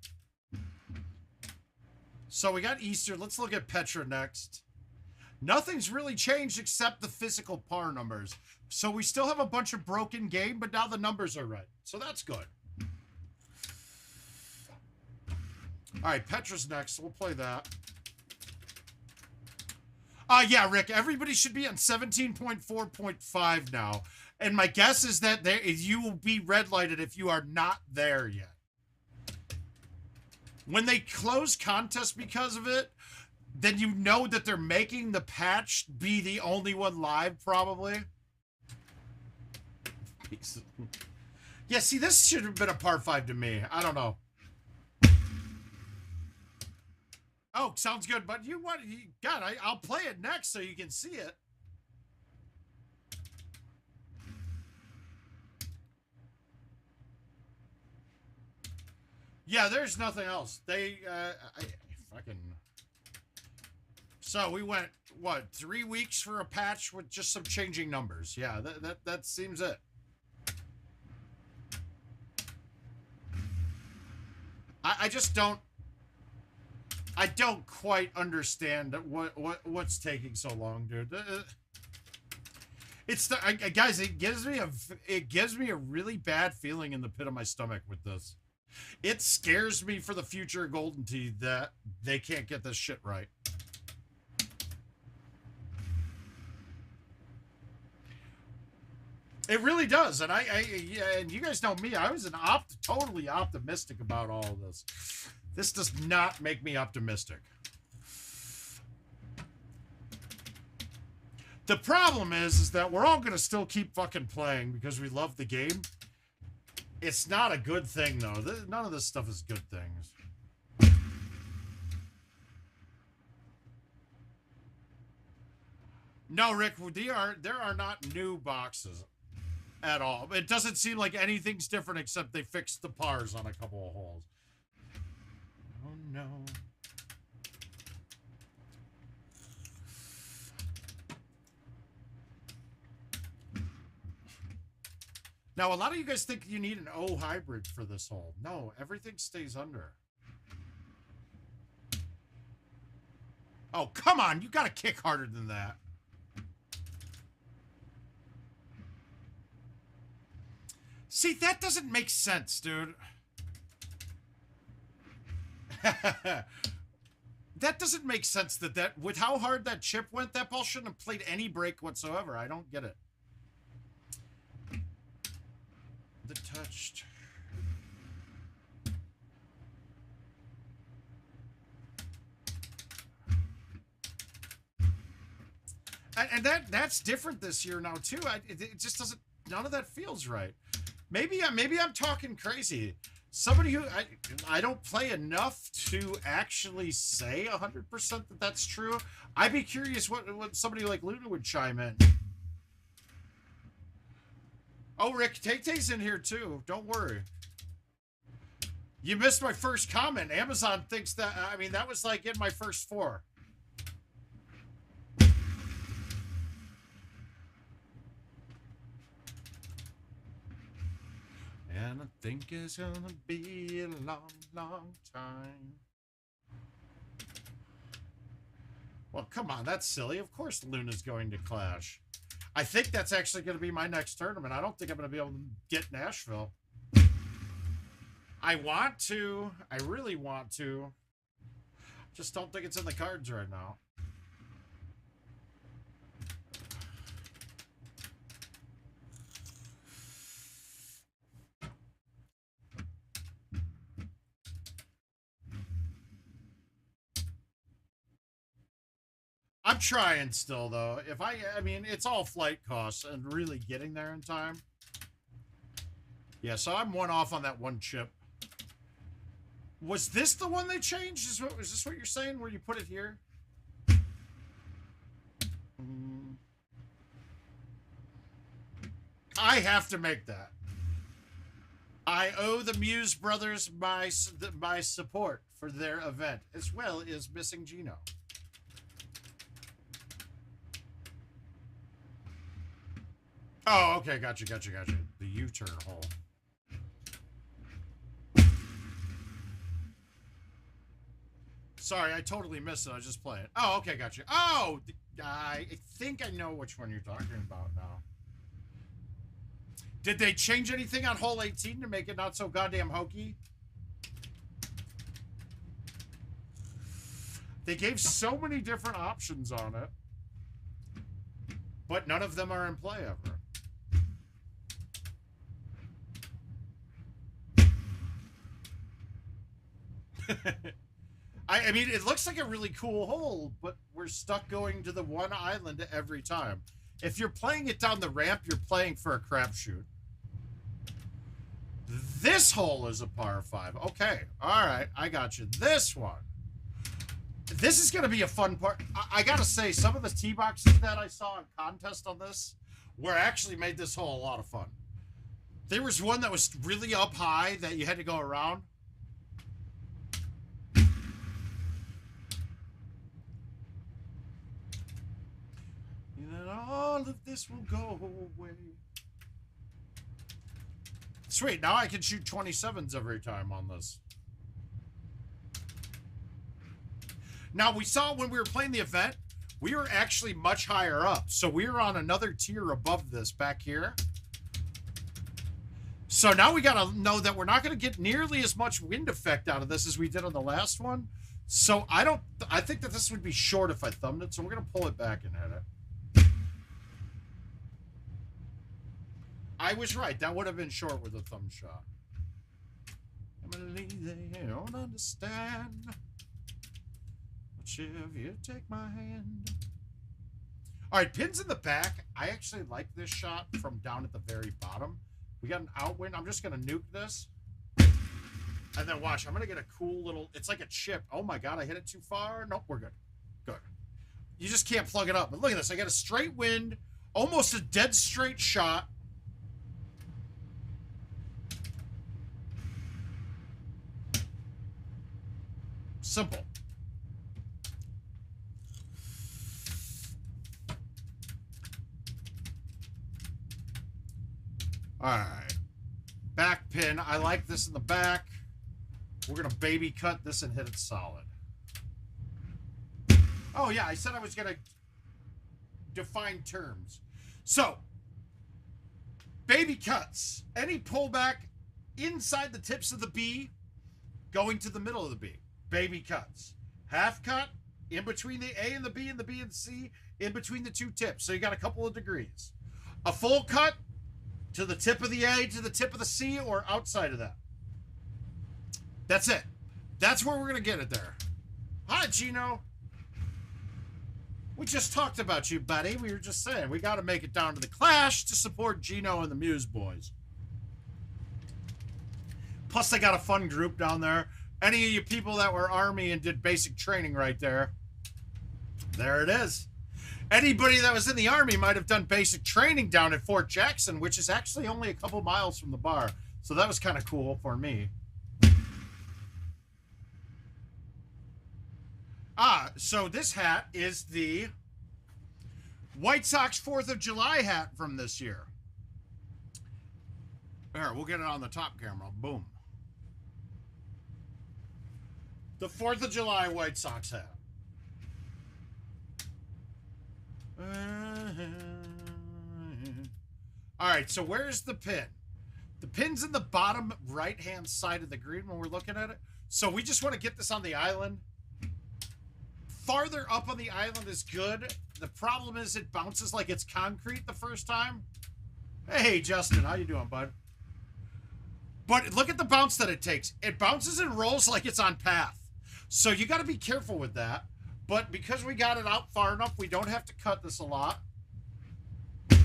So we got Easter. Let's look at Petra next. Nothing's really changed except the physical par numbers. So we still have a bunch of broken game, but now the numbers are right. So that's good. All right, Petra's next. We'll play that. Yeah, Rick, everybody should be on 17.4.5 now. And my guess is that you will be red lighted if you are not there yet. When they close contests because of it, then you know that they're making the patch be the only one live, probably. Yeah, see, this should have been a par 5 to me. I don't know. Oh, sounds good. But God, I'll play it next so you can see it. Yeah, there's nothing else. They, fucking... So we went, what, 3 weeks for a patch with just some changing numbers. Yeah, that seems it. I just don't... I don't quite understand what's taking so long, dude. It's the guys. It gives me a really bad feeling in the pit of my stomach with this. It scares me for the future of Golden Tee that they can't get this shit right. It really does, and and you guys know me. I was totally optimistic about all of this. This does not make me optimistic. The problem is that we're all gonna still keep fucking playing because we love the game. It's not a good thing, though. None of this stuff is good things. No, Rick, there are not new boxes at all. It doesn't seem like anything's different except they fixed the pars on a couple of holes. Oh, no. Now, a lot of you guys think you need an O hybrid for this hole. No, everything stays under. Oh, come on. You got to kick harder than that. See, that doesn't make sense, dude. That doesn't make sense that with how hard that chip went, that ball shouldn't have played any break whatsoever. I don't get it. The touched. And that's different this year now too. It just doesn't. None of that feels right. Maybe I'm talking crazy. Somebody who I don't play enough to actually say 100% that that's true. I'd be curious what somebody like Luna would chime in. Oh, Rick, Tay-Tay's in here too. Don't worry. You missed my first comment. Amazon thinks that, I mean, that was like in my first 4. And I think it's gonna be a long, long time. Well, come on, that's silly. Of course Luna's going to Clash. I think that's actually going to be my next tournament. I don't think I'm going to be able to get Nashville. I want to. I really want to. Just don't think it's in the cards right now. I'm trying still, though. I mean, it's all flight costs and really getting there in time. Yeah, so I'm one off on that one chip. Was this the one they changed? Is this what you're saying, where you put it here? I have to make that. I owe the Muse brothers my support for their event, as well as missing Gino. Oh, okay, gotcha. The U-turn hole. Sorry, I totally missed it. I was just playing. Oh, okay, gotcha. Oh, I think I know which one you're talking about now. Did they change anything on hole 18 to make it not so goddamn hokey? They gave so many different options on it, but none of them are in play ever. I mean, it looks like a really cool hole, but we're stuck going to the one island every time. If you're playing it down the ramp, you're playing for a crapshoot. This hole is a par 5. Okay, all right, I got you. This one. This is going to be a fun part. I got to say, some of the tee boxes that I saw in contest on this were actually made this hole a lot of fun. There was one that was really up high that you had to go around. And all of this will go away. Sweet, now I can shoot 27s every time on this. Now, we saw when we were playing the event, we were actually much higher up. So we were on another tier above this back here. So now we got to know that we're not going to get nearly as much wind effect out of this as we did on the last one. So I think that this would be short if I thumbed it. So we're going to pull it back and hit it. I was right. That would have been short with a thumb shot. Emily, they don't understand. But if you take my hand. All right, pins in the back. I actually like this shot from down at the very bottom. We got an outwind. I'm just going to nuke this. And then watch. I'm going to get a cool little... It's like a chip. Oh, my God. I hit it too far. Nope, we're good. Good. You just can't plug it up. But look at this. I got a straight wind. Almost a dead straight shot. Simple. All right. Back pin. I like this in the back. We're going to baby cut this and hit it solid. Oh, yeah. I said I was going to define terms. So, baby cuts. Any pullback inside the tips of the B going to the middle of the B. Baby cuts. Half cut in between the A and the B and the B and C in between the two tips. So you got a couple of degrees. A full cut to the tip of the A, to the tip of the C, or outside of that. That's it. That's where we're going to get it there. Hi, Gino. We just talked about you, buddy. We were just saying we got to make it down to the Clash to support Gino and the Muse boys. Plus, they got a fun group down there. Any of you people that were Army and did basic training right there, there it is. Anybody that was in the Army might have done basic training down at Fort Jackson, which is actually only a couple miles from the bar. So that was kind of cool for me. So this hat is the White Sox 4th of July hat from this year. There, we'll get it on the top camera. Boom. The 4th of July White Sox hat. All right, so where's the pin? The pin's in the bottom right-hand side of the green when we're looking at it. So we just want to get this on the island. Farther up on the island is good. The problem is it bounces like it's concrete the first time. Hey, Justin, how you doing, bud? But look at the bounce that it takes. It bounces and rolls like it's on path. So you got to be careful with that. But because we got it out far enough, we don't have to cut this a lot. And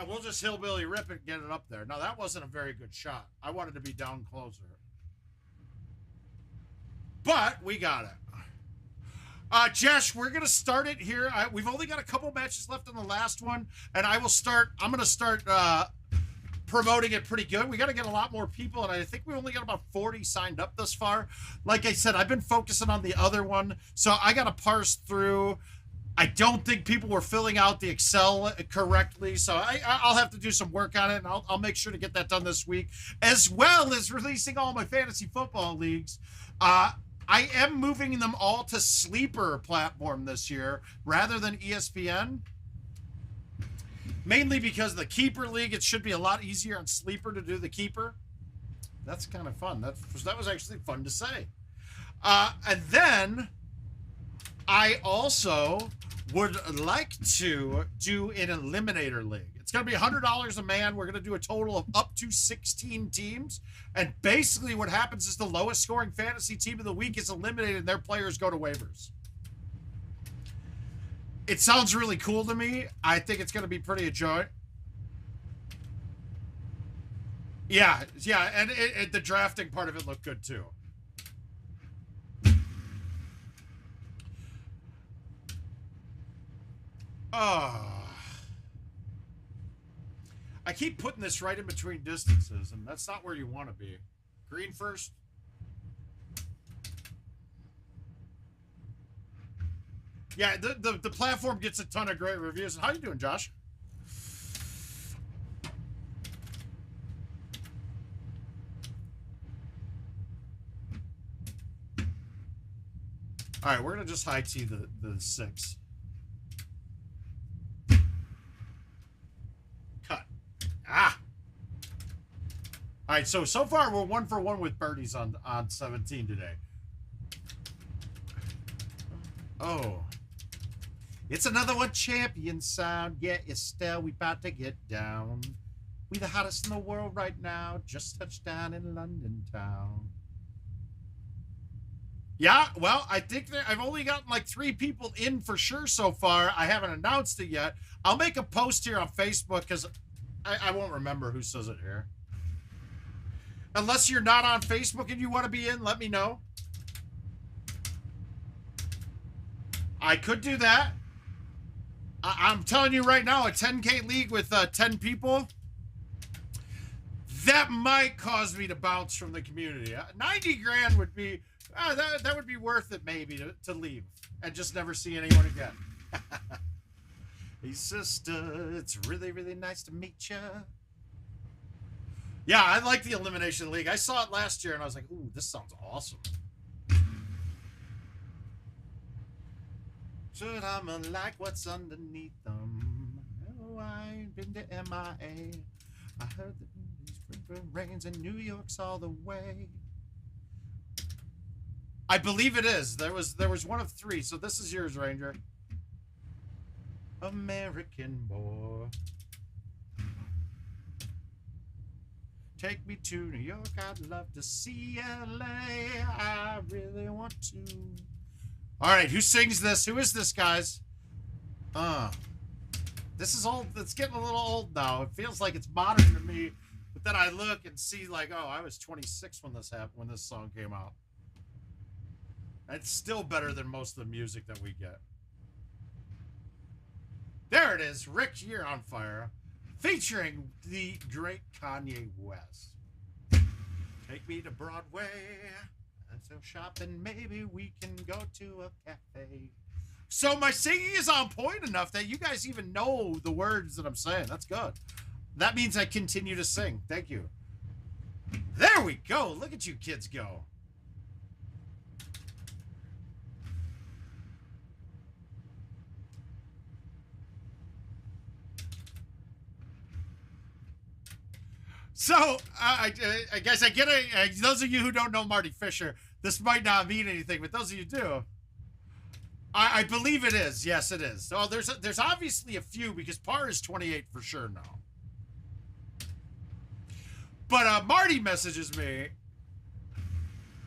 we'll just hillbilly rip it and get it up there. Now, that wasn't a very good shot. I wanted to be down closer. But we got it. Jesh, we're going to start it here. We've only got a couple matches left on the last one. And I'm going to start promoting it pretty good. We got to get a lot more people, and I think we only got about 40 signed up thus far. Like I said, I've been focusing on the other one, so I got to parse through. I don't think people were filling out the Excel correctly, so I'll have to do some work on it, and I'll make sure to get that done this week, as well as releasing all my fantasy football leagues. I am moving them all to Sleeper platform this year rather than ESPN. Mainly because the Keeper League, it should be a lot easier on Sleeper to do the Keeper. That's kind of fun. That was actually fun to say. And then I also would like to do an Eliminator League. It's going to be $100 a man. We're going to do a total of up to 16 teams. And basically what happens is the lowest scoring fantasy team of the week is eliminated and their players go to waivers. It sounds really cool to me. I think it's going to be pretty enjoyable. Yeah, and the drafting part of it looked good too. Oh. I keep putting this right in between distances, and that's not where you want to be. Green first. Yeah, the platform gets a ton of great reviews. How you doing, Josh? All right, we're going to just high tee the 6. Ah. All right, so far we're 1 for 1 with birdies on 17 today. Oh. It's another one champion sound. Yeah, Estelle, we about to get down. We the hottest in the world right now. Just touched down in London town. Yeah, well, I think I've only gotten like 3 people in for sure so far. I haven't announced it yet. I'll make a post here on Facebook because I won't remember who says it here. Unless you're not on Facebook and you want to be in, let me know. I could do that. I'm telling you right now, a 10K league with 10 people, that might cause me to bounce from the community. 90 grand would be, that would be worth it maybe to leave and just never see anyone again. Hey, sister, it's really, really nice to meet you. Yeah, I like the Elimination League. I saw it last year, and I was like, ooh, this sounds awesome. Should I like what's underneath them? Oh, I ain't been to MIA. I heard that these rains in New York's all the way. I believe it is. There was one of 3, so this is yours, Ranger. American boy, take me to New York. I'd love to see LA. I really want to. All right, who sings this? Who is this, guys? This is old. It's getting a little old now. It feels like it's modern to me, but then I look and see like, oh, I was 26 when this happened, when this song came out. It's still better than most of the music that we get. There it is, Rick, You're on Fire, featuring the great Kanye West. Take me to Broadway, let's go shopping, maybe we can go to a cafe. So my singing is on point enough that you guys even know the words that I'm saying. That's good. That means I continue to sing. Thank you. There we go. Look at you kids go. So, I guess I get it. Those of you who don't know Marty Fisher, this might not mean anything, but those of you do. I believe it is. Yes, it is. So there's obviously a few because Par is 28 for sure now. But Marty messages me.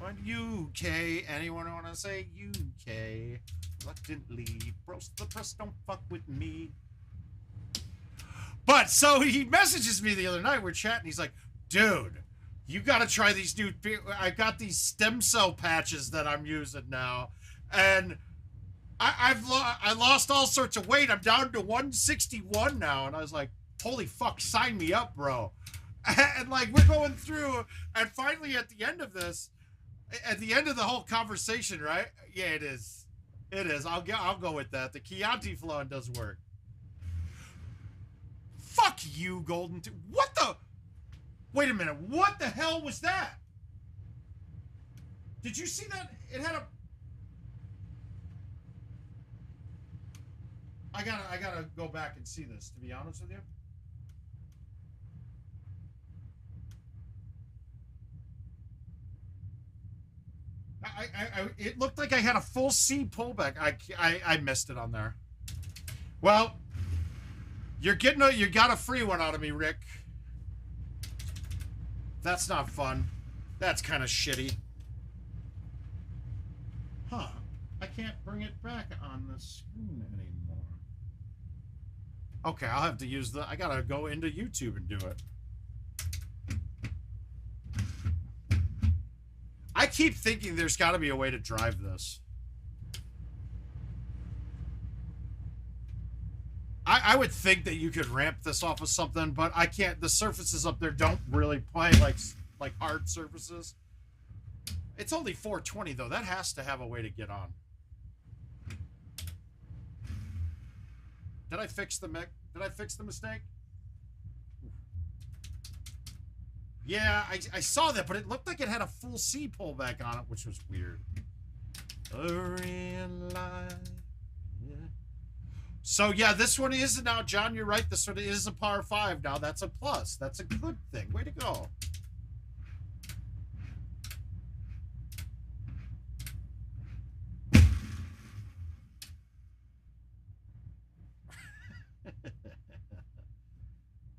On UK, anyone want to say UK? Reluctantly, bros the press don't fuck with me. But so he messages me the other night. We're chatting. He's like, dude, you got to try these new. I got these stem cell patches that I'm using now. And I lost all sorts of weight. I'm down to 161 now. And I was like, holy fuck, sign me up, bro. And like, we're going through. And finally, at the end of this, at the end of the whole conversation, right? Yeah, it is. It is. I'll go with that. The Chianti flan does work. Fuck you, Golden. What the? Wait a minute. What the hell was that? Did you see that? It had a... I gotta go back and see this, to be honest with you. It looked like I had a full C pullback. I missed it on there. Well, you got a free one out of me, Rick. That's not fun. That's kind of shitty. Huh. I can't bring it back on the screen anymore. Okay, I'll have to use I gotta go into YouTube and do it. I keep thinking there's got to be a way to drive this. I would think that you could ramp this off of something, but I can't. The surfaces up there don't really play like hard surfaces. It's only 420 though. That has to have a way to get on. Did I fix the mistake? Yeah, I saw that, but it looked like it had a full C pullback on it, which was weird. So yeah, this one is now, John, you're right. This one is a par 5 now. That's a plus. That's a good thing. Way to go.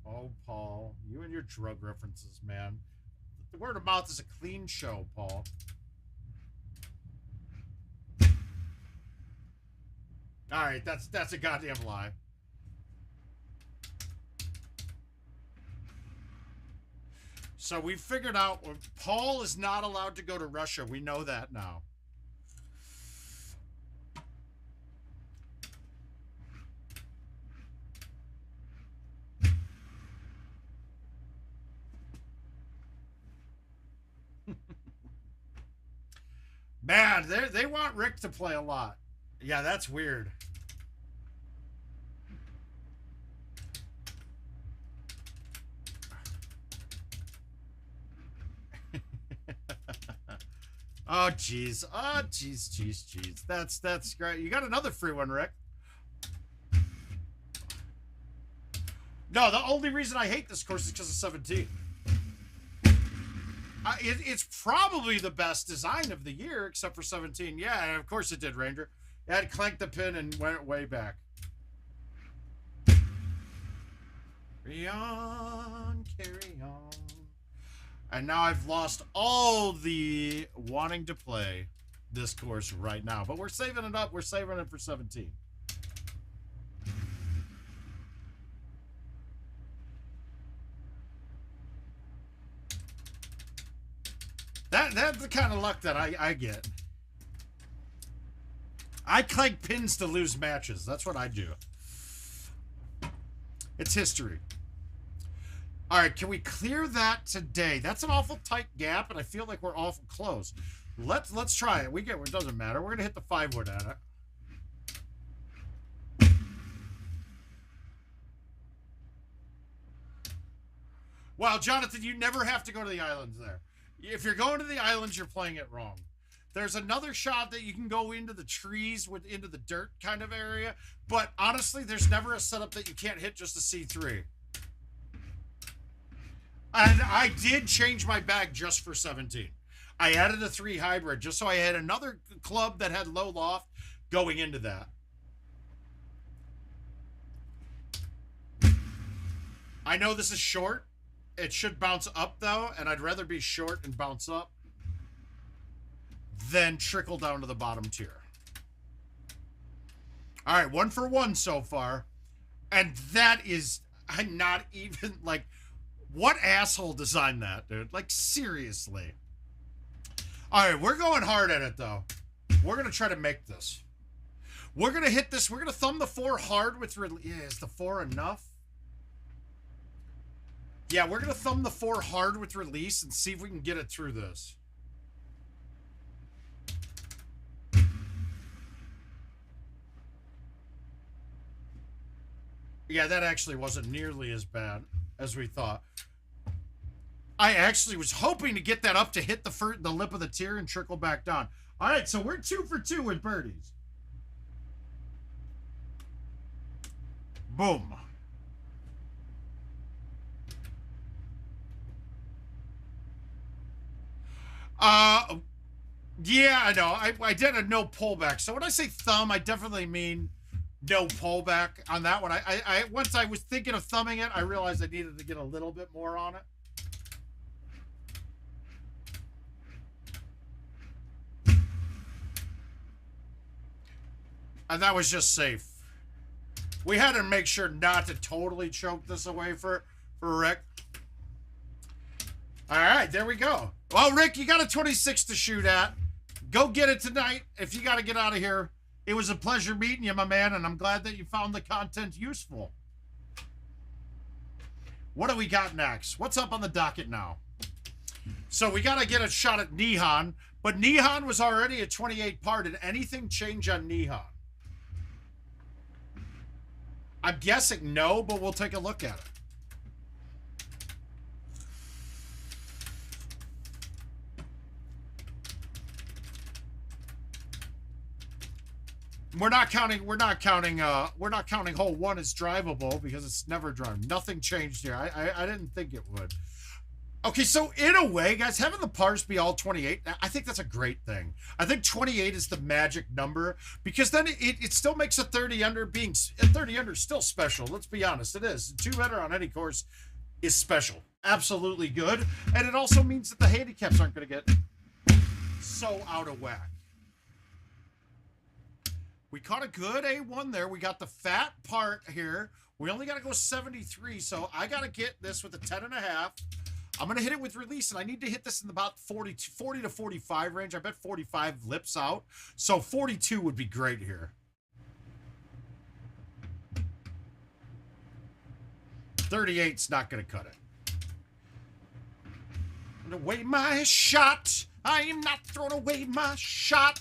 Oh, Paul, you and your drug references, man. The Word of Mouth is a clean show, Paul. All right, that's a goddamn lie. So we figured out Paul is not allowed to go to Russia. We know that now. Man, they want Rick to play a lot. Yeah, that's weird. Oh, jeez. Oh, jeez. That's great. You got another free one, Rick. No, the only reason I hate this course is because of 17. It's probably the best design of the year, except for 17. Yeah, and of course it did, Ranger. It had clanked the pin and went way back. Carry on, carry on. And now I've lost all the wanting to play this course right now. But we're saving it up. We're saving it for 17. That's the kind of luck that I get. I clank pins to lose matches. That's what I do. It's history. All right, can we clear that today? That's an awful tight gap, and I feel like we're awful close. Let's try it. It doesn't matter. We're gonna hit the 5-wood at it. Wow, Jonathan, you never have to go to the islands there. If you're going to the islands, you're playing it wrong. There's another shot that you can go into the trees, into the dirt kind of area. But honestly, there's never a setup that you can't hit just a C3. And I did change my bag just for 17. I added a 3 hybrid just so I had another club that had low loft going into that. I know this is short. It should bounce up, though, and I'd rather be short and bounce up than trickle down to the bottom tier. All right, 1 for 1 so far. And that is, I'm not even, like, what asshole designed that, dude? Like, seriously. All right, we're going hard at it, though. We're going to try to make this. We're going to hit this. We're going to thumb the 4 hard with, yeah, is the 4 enough? Yeah, we're going to thumb the 4 hard with release and see if we can get it through this. Yeah, that actually wasn't nearly as bad as we thought. I actually was hoping to get that up to hit the lip of the tier and trickle back down. All right, so we're 2 for 2 with birdies. Boom. Yeah, I know. I did a no pullback. So when I say thumb, I definitely mean no pullback on that one. I once I was thinking of thumbing it, I realized I needed to get a little bit more on it. And that was just safe. We had to make sure not to totally choke this away for Rick. All right, there we go. Well, Rick, you got a 26 to shoot at. Go get it tonight if you got to get out of here. It was a pleasure meeting you, my man, and I'm glad that you found the content useful. What do we got next? What's up on the docket now? So we got to get a shot at Nihon, but Nihon was already a 28 par. Did anything change on Nihon? I'm guessing no, but we'll take a look at it. We're not counting hole 1 as drivable because it's never drivable. Nothing changed here. I didn't think it would. Okay, so in a way, guys, having the pars be all 28, I think that's a great thing. I think 28 is the magic number because then it still makes a 30 under being a 30 under still special. Let's be honest, it is. 2 better on any course is special. Absolutely good. And it also means that the handicaps aren't going to get so out of whack. We caught a good A1 there. We got the fat part here. We only got to go 73, so I got to get this with a 10.5. I'm going to hit it with release, and I need to hit this in about 40 to 45 range. I bet 45 lips out, so 42 would be great here. 38's not going to cut it. I'm going to away my shot. I am not throwing away my shot.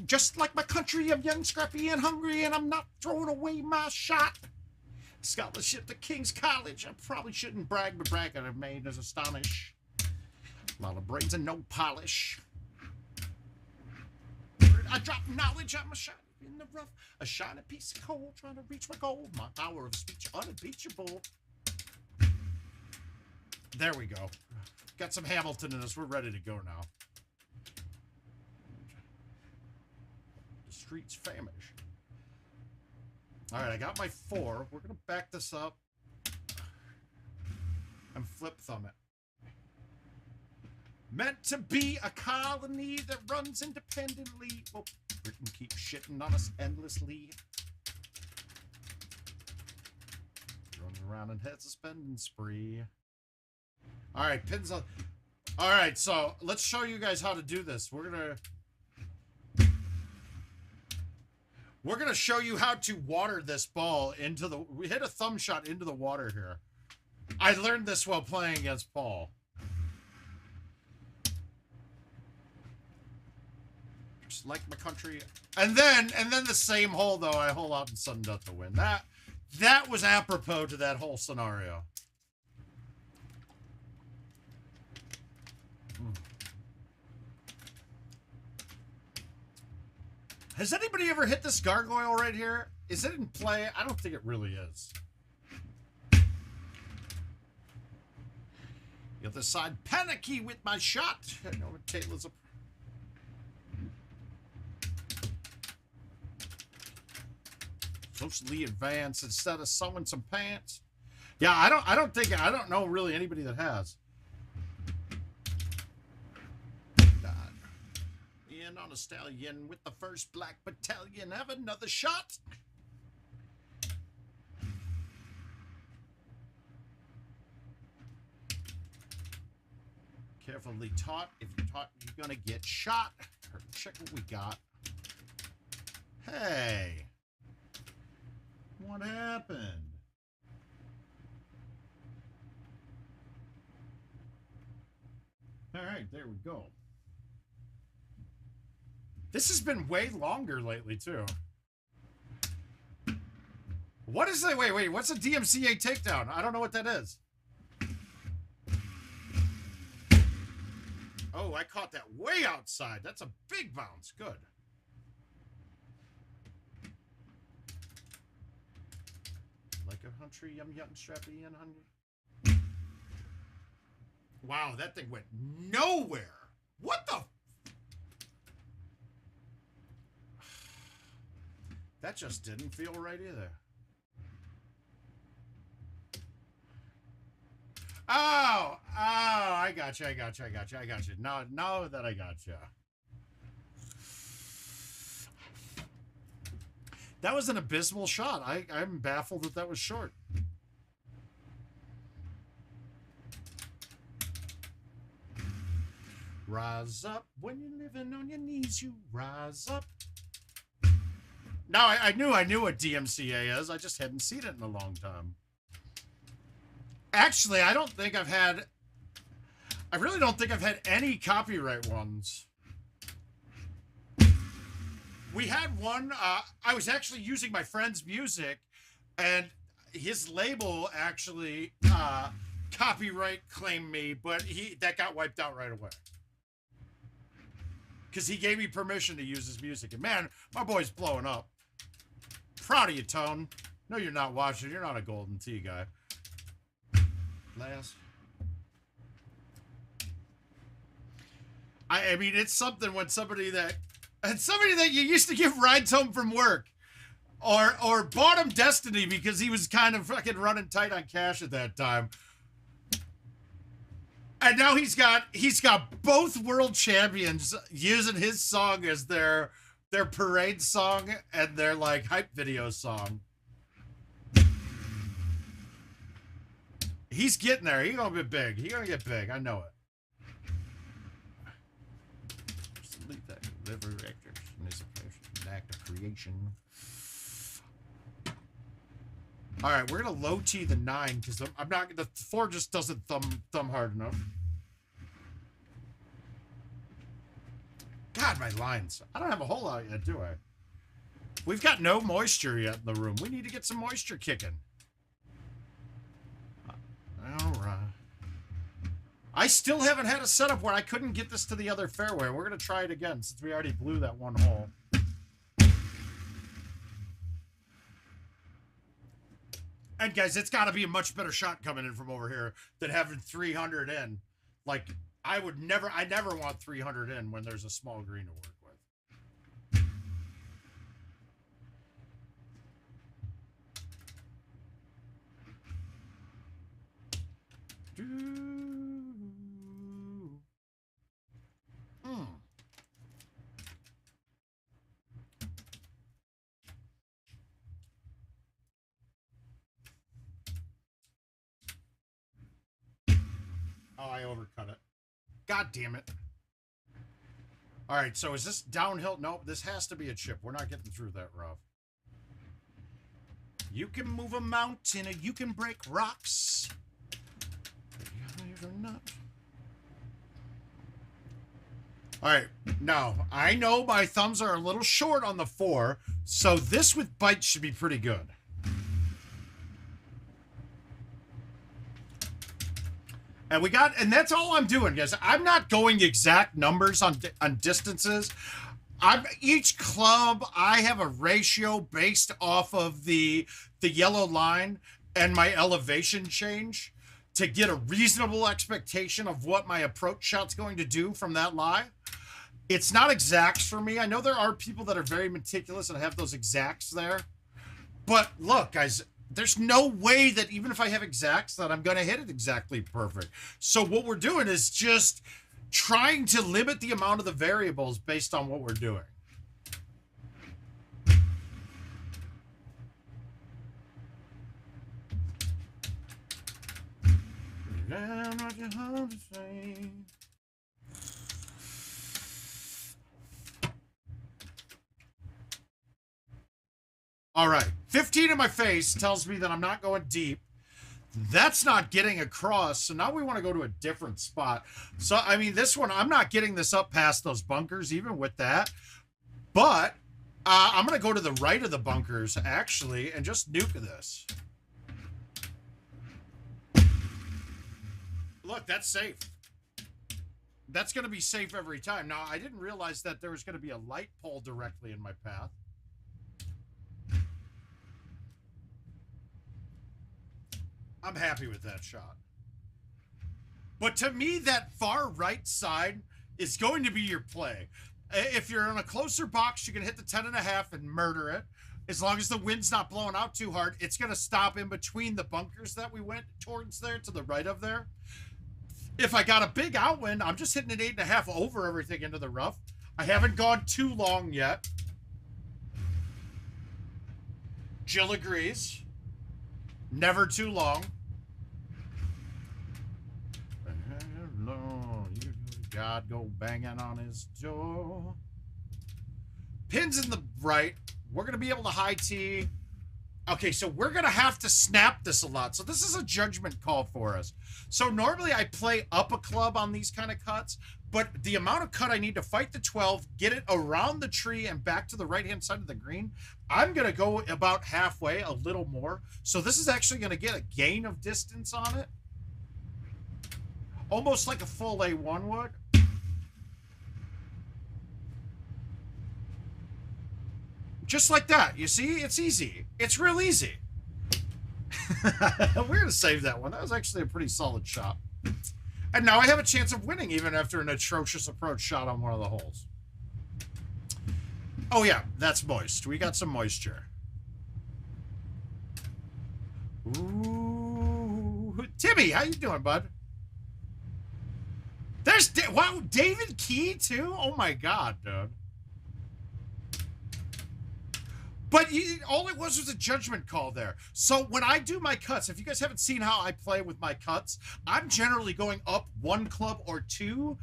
Just like my country, I'm young, scrappy, and hungry, and I'm not throwing away my shot. Scholarship to King's College. I probably shouldn't brag, but bragging I've made is astonish. A lot of brains and no polish. I drop knowledge, I'm a shiny in the rough. A shiny piece of coal trying to reach my goal. My power of speech unimpeachable. There we go. Got some Hamilton in us. We're ready to go now. Streets famish. All right, I got my 4. We're gonna back this up and flip thumb it. Meant to be a colony that runs independently. Oh, we can keep shitting on us endlessly. Runs around and has a spending spree. All right, pins on. All right, so let's show you guys how to do this. We're gonna show you how to water this ball into the. We hit a thumb shot into the water here. I learned this while playing against Paul. Just like my country. And then the same hole though. I hole out and sudden death to win. That was apropos to that whole scenario. Has anybody ever hit this gargoyle right here? Is it in play? I don't think it really is. The other side, panicky with my shot. I know Taylor's a... Socially advanced instead of sewing some pants. Yeah, I don't know really anybody that has. On a stallion with the 1st Black Battalion. Have another shot. Carefully taught. If you're taught, you're gonna get shot. Check what we got. Hey, what happened? All right, there we go. This has been way longer lately, too. What is that? Wait, what's a DMCA takedown? I don't know what that is. Oh, I caught that way outside. That's a big bounce. Good. Like a country, young, strappy, and hungry. Wow, that thing went nowhere. What the? That just didn't feel right either. Oh, I got you. Now that I got you. That was an abysmal shot. I'm baffled that was short. Rise up when you're living on your knees. You rise up. Now I knew what DMCA is. I just hadn't seen it in a long time. Actually, I really don't think I've had any copyright ones. We had one, I was actually using my friend's music, and his label actually copyright claimed me, but that got wiped out right away. Because he gave me permission to use his music. And man, my boy's blowing up. Proud of you, Tone. No, you're not watching. You're not a Golden Tee guy. Last. I mean, it's something when somebody that you used to give rides home from work, or bought him Destiny because he was kind of fucking running tight on cash at that time. And now he's got both world champions using his song as their parade song and their like hype video song. He's getting there. He's gonna be big. He's gonna get big. I know it. Act of creation. All right, we're gonna low T the 9 because I'm not. The 4 just doesn't thumb hard enough. God, my lines. I don't have a whole lot yet, do I? We've got no moisture yet in the room. We need to get some moisture kicking. All right. I still haven't had a setup where I couldn't get this to the other fairway. We're going to try it again since we already blew that one hole. And guys, it's got to be a much better shot coming in from over here than having 300 in. Like, I never want 300 in when there's a small green to work with. Oh, I overcut it. God damn it. All right, so is this downhill? Nope, this has to be a chip. We're not getting through that rough. You can move a mountain and you can break rocks. You're not. All right, now, I know my thumbs are a little short on the 4, so this with bite should be pretty good. And that's all I'm doing, guys. I'm not going exact numbers on distances. Each club, I have a ratio based off of the yellow line and my elevation change to get a reasonable expectation of what my approach shot's going to do from that lie. It's not exacts for me. I know there are people that are very meticulous and have those exacts there. But look, guys, there's no way that even if I have exacts that I'm going to hit it exactly perfect. So what we're doing is just trying to limit the amount of the variables based on what we're doing. All right, 15 in my face tells me that I'm not going deep. That's not getting across, so now we want to go to a different spot. So, I mean, this one, I'm not getting this up past those bunkers, even with that. But I'm going to go to the right of the bunkers, actually, and just nuke this. Look, that's safe. That's going to be safe every time. Now, I didn't realize that there was going to be a light pole directly in my path. I'm happy with that shot. But to me, that far right side is going to be your play. If you're in a closer box, you can hit the 10.5 and murder it. As long as the wind's not blowing out too hard, it's going to stop in between the bunkers that we went towards there, to the right of there. If I got a big outwind, I'm just hitting an 8.5 over everything into the rough. I haven't gone too long yet. Jill agrees. Never too long. No, God go banging on his door. Pins in the right. We're going to be able to high tee. Okay, so we're going to have to snap this a lot. So this is a judgment call for us. So normally I play up a club on these kind of cuts, but the amount of cut I need to fight the 12, get it around the tree and back to the right-hand side of the green, I'm going to go about halfway, a little more. So this is actually going to get a gain of distance on it. Almost like a full A1 would. Just like that. You see? It's easy. It's real easy. We're going to save that one. That was actually a pretty solid shot. And now I have a chance of winning even after an atrocious approach shot on one of the holes. Oh, yeah. That's moist. We got some moisture. Ooh. Timmy, how you doing, bud? There's... Wow, David Key, too? Oh, my God, dude. But all it was a judgment call there. So when I do my cuts, if you guys haven't seen how I play with my cuts, I'm generally going up one club or two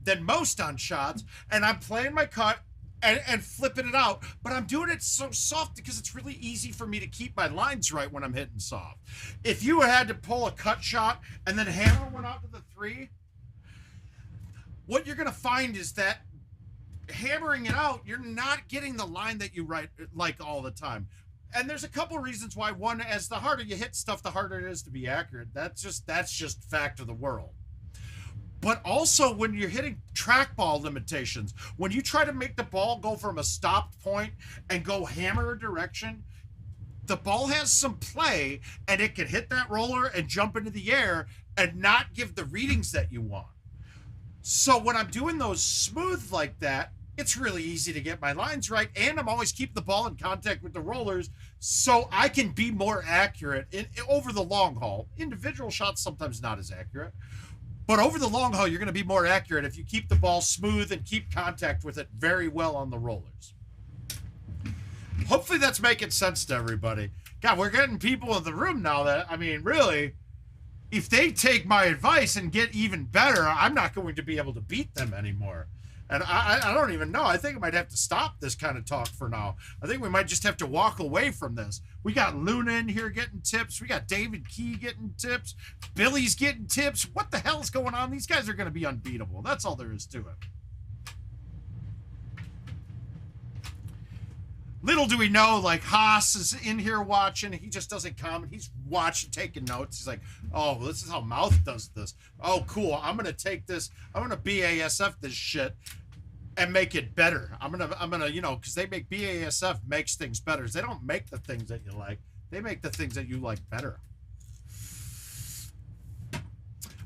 than most on shots, and I'm playing my cut and flipping it out. But I'm doing it so soft because it's really easy for me to keep my lines right when I'm hitting soft. If you had to pull a cut shot and then hammer one out to the 3, what you're going to find is that hammering it out, you're not getting the line that you like all the time. And there's a couple reasons why. One, as the harder you hit stuff, the harder it is to be accurate. That's just fact of the world. But also when you're hitting trackball limitations, when you try to make the ball go from a stopped point and go hammer a direction, the ball has some play and it can hit that roller and jump into the air and not give the readings that you want. So when I'm doing those smooth like that, it's really easy to get my lines right, and I'm always keeping the ball in contact with the rollers so I can be more accurate over the long haul. Individual shots sometimes not as accurate, but over the long haul, you're going to be more accurate if you keep the ball smooth and keep contact with it very well on the rollers. Hopefully that's making sense to everybody. God, we're getting people in the room now that, I mean, really, if they take my advice and get even better, I'm not going to be able to beat them anymore. And I don't even know. I think I might have to stop this kind of talk for now. I think we might just have to walk away from this. We got Luna in here getting tips. We got David Key getting tips. Billy's getting tips. What the hell is going on? These guys are going to be unbeatable. That's all there is to it. Little do we know, like, Haas is in here watching. He just doesn't comment. He's watching, taking notes. He's like, oh, this is how Mouth does this. Oh, cool. I'm going to take this. I'm going to BASF this shit and make it better. I'm going to, you know, because they make BASF makes things better. They don't make the things that you like. They make the things that you like better.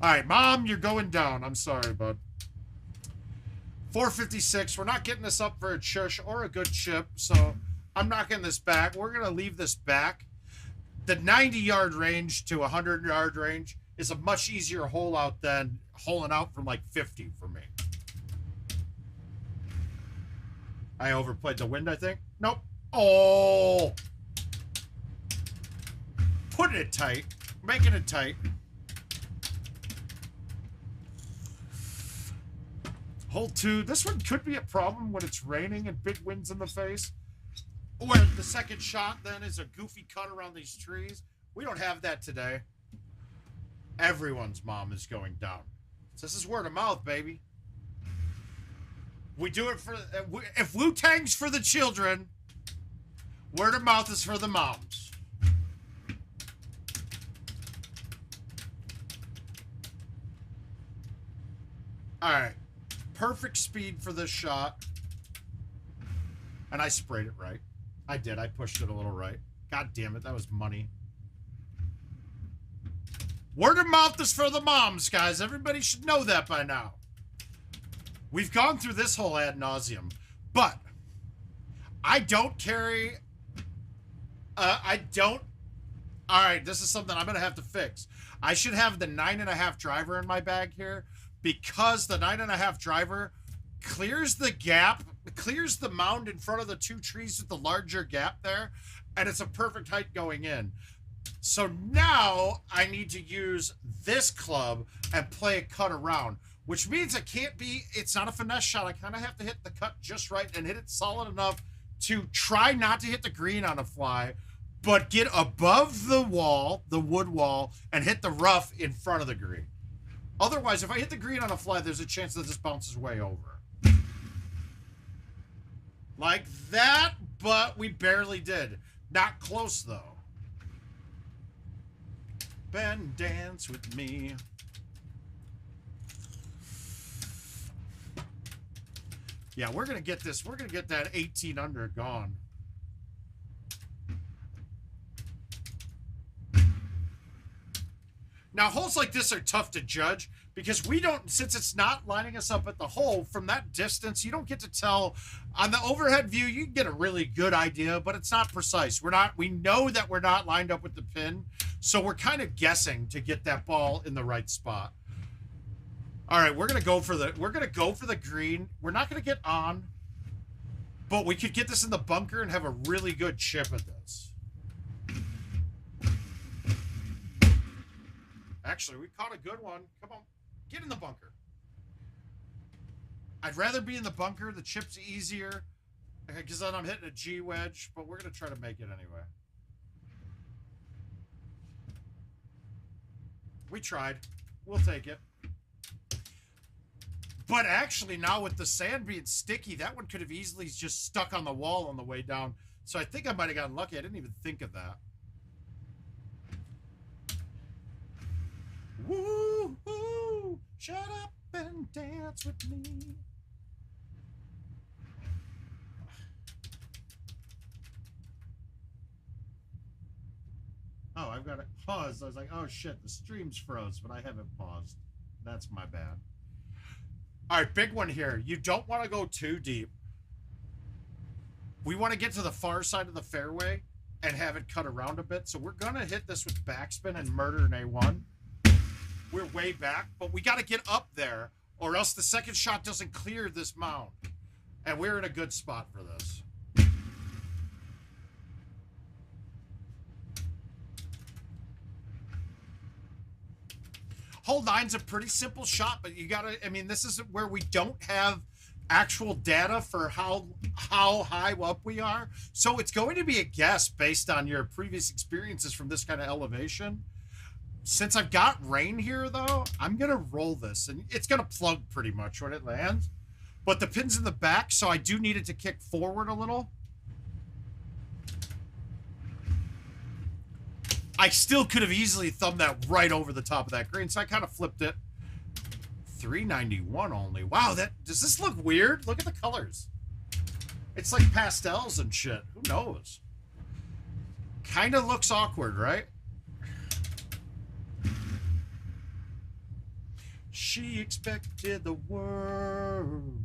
All right, Mom, you're going down. I'm sorry, bud. 456. We're not getting this up for a chush or a good chip, so I'm knocking this back. We're going to leave this back. The 90-yard range to 100-yard range is a much easier hole out than holing out from like 50 for me. I overplayed the wind, I think. Nope. Oh! Putting it tight. Making it tight. Hole 2. This one could be a problem when it's raining and big winds in the face. Where the second shot then is a goofy cut around these trees. We don't have that today. Everyone's mom is going down. So this is word of mouth, baby. We do it for... If Wu-Tang's for the children, word of mouth is for the moms. All right. perfect speed for this shot. And I sprayed it right. I did. I pushed it a little right. God damn it. That was money. Word of mouth is for the moms, guys. Everybody should know that by now. We've gone through this whole ad nauseum. But I don't carry... I don't... All right, this is something I'm going to have to fix. I should have the 9.5 driver in my bag here because the 9.5 driver clears the gap, clears the mound in front of the two trees with the larger gap there, and it's a perfect height going in. So now I need to use this club and play a cut around, which means it can't be, it's not a finesse shot. I kind of have to hit the cut just right and hit it solid enough to try not to hit the green on a fly, but get above the wall, the wood wall, and hit the rough in front of the green. Otherwise, if I hit the green on a fly, there's a chance that this bounces way over. Like that, but we barely did. Not close, though. Bend, dance with me. Yeah, we're going to get this. We're going to get that 18 under gone. Now, holes like this are tough to judge because we don't, since it's not lining us up at the hole, from that distance, you don't get to tell. On the overhead view, you can get a really good idea, but it's not precise. We know that we're not lined up with the pin, so we're kind of guessing to get that ball in the right spot. All right, we're going to go for the green. We're not going to get on, but we could get this in the bunker and have a really good chip at this. Actually, we caught a good one. Come on, get in the bunker. I'd rather be in the bunker. The chip's easier because then I'm hitting a G wedge, but we're going to try to make it anyway. We tried. We'll take it. But actually, now with the sand being sticky, that one could have easily just stuck on the wall on the way down. So I think I might have gotten lucky. I didn't even think of that. Woo, woo, shut up and dance with me. Oh, I've got it paused. I was like, oh shit, the stream's froze, but I haven't paused. That's my bad. All right, big one here. You don't want to go too deep. We want to get to the far side of the fairway and have it cut around a bit. So we're going to hit this with backspin and murder in A1. We're way back, but we got to get up there or else the second shot doesn't clear this mound. And we're in a good spot for this. Hole 9's a pretty simple shot, but you got to, I mean, this is where we don't have actual data for how high up we are. So it's going to be a guess based on your previous experiences from this kind of elevation. Since I've got rain here, though, I'm going to roll this. And it's going to plug pretty much when it lands. But the pin's in the back, so I do need it to kick forward a little. I still could have easily thumbed that right over the top of that green, so I kind of flipped it. 391 only. Wow, does this look weird? Look at the colors. It's like pastels and shit. Who knows? Kind of looks awkward, right? She expected the world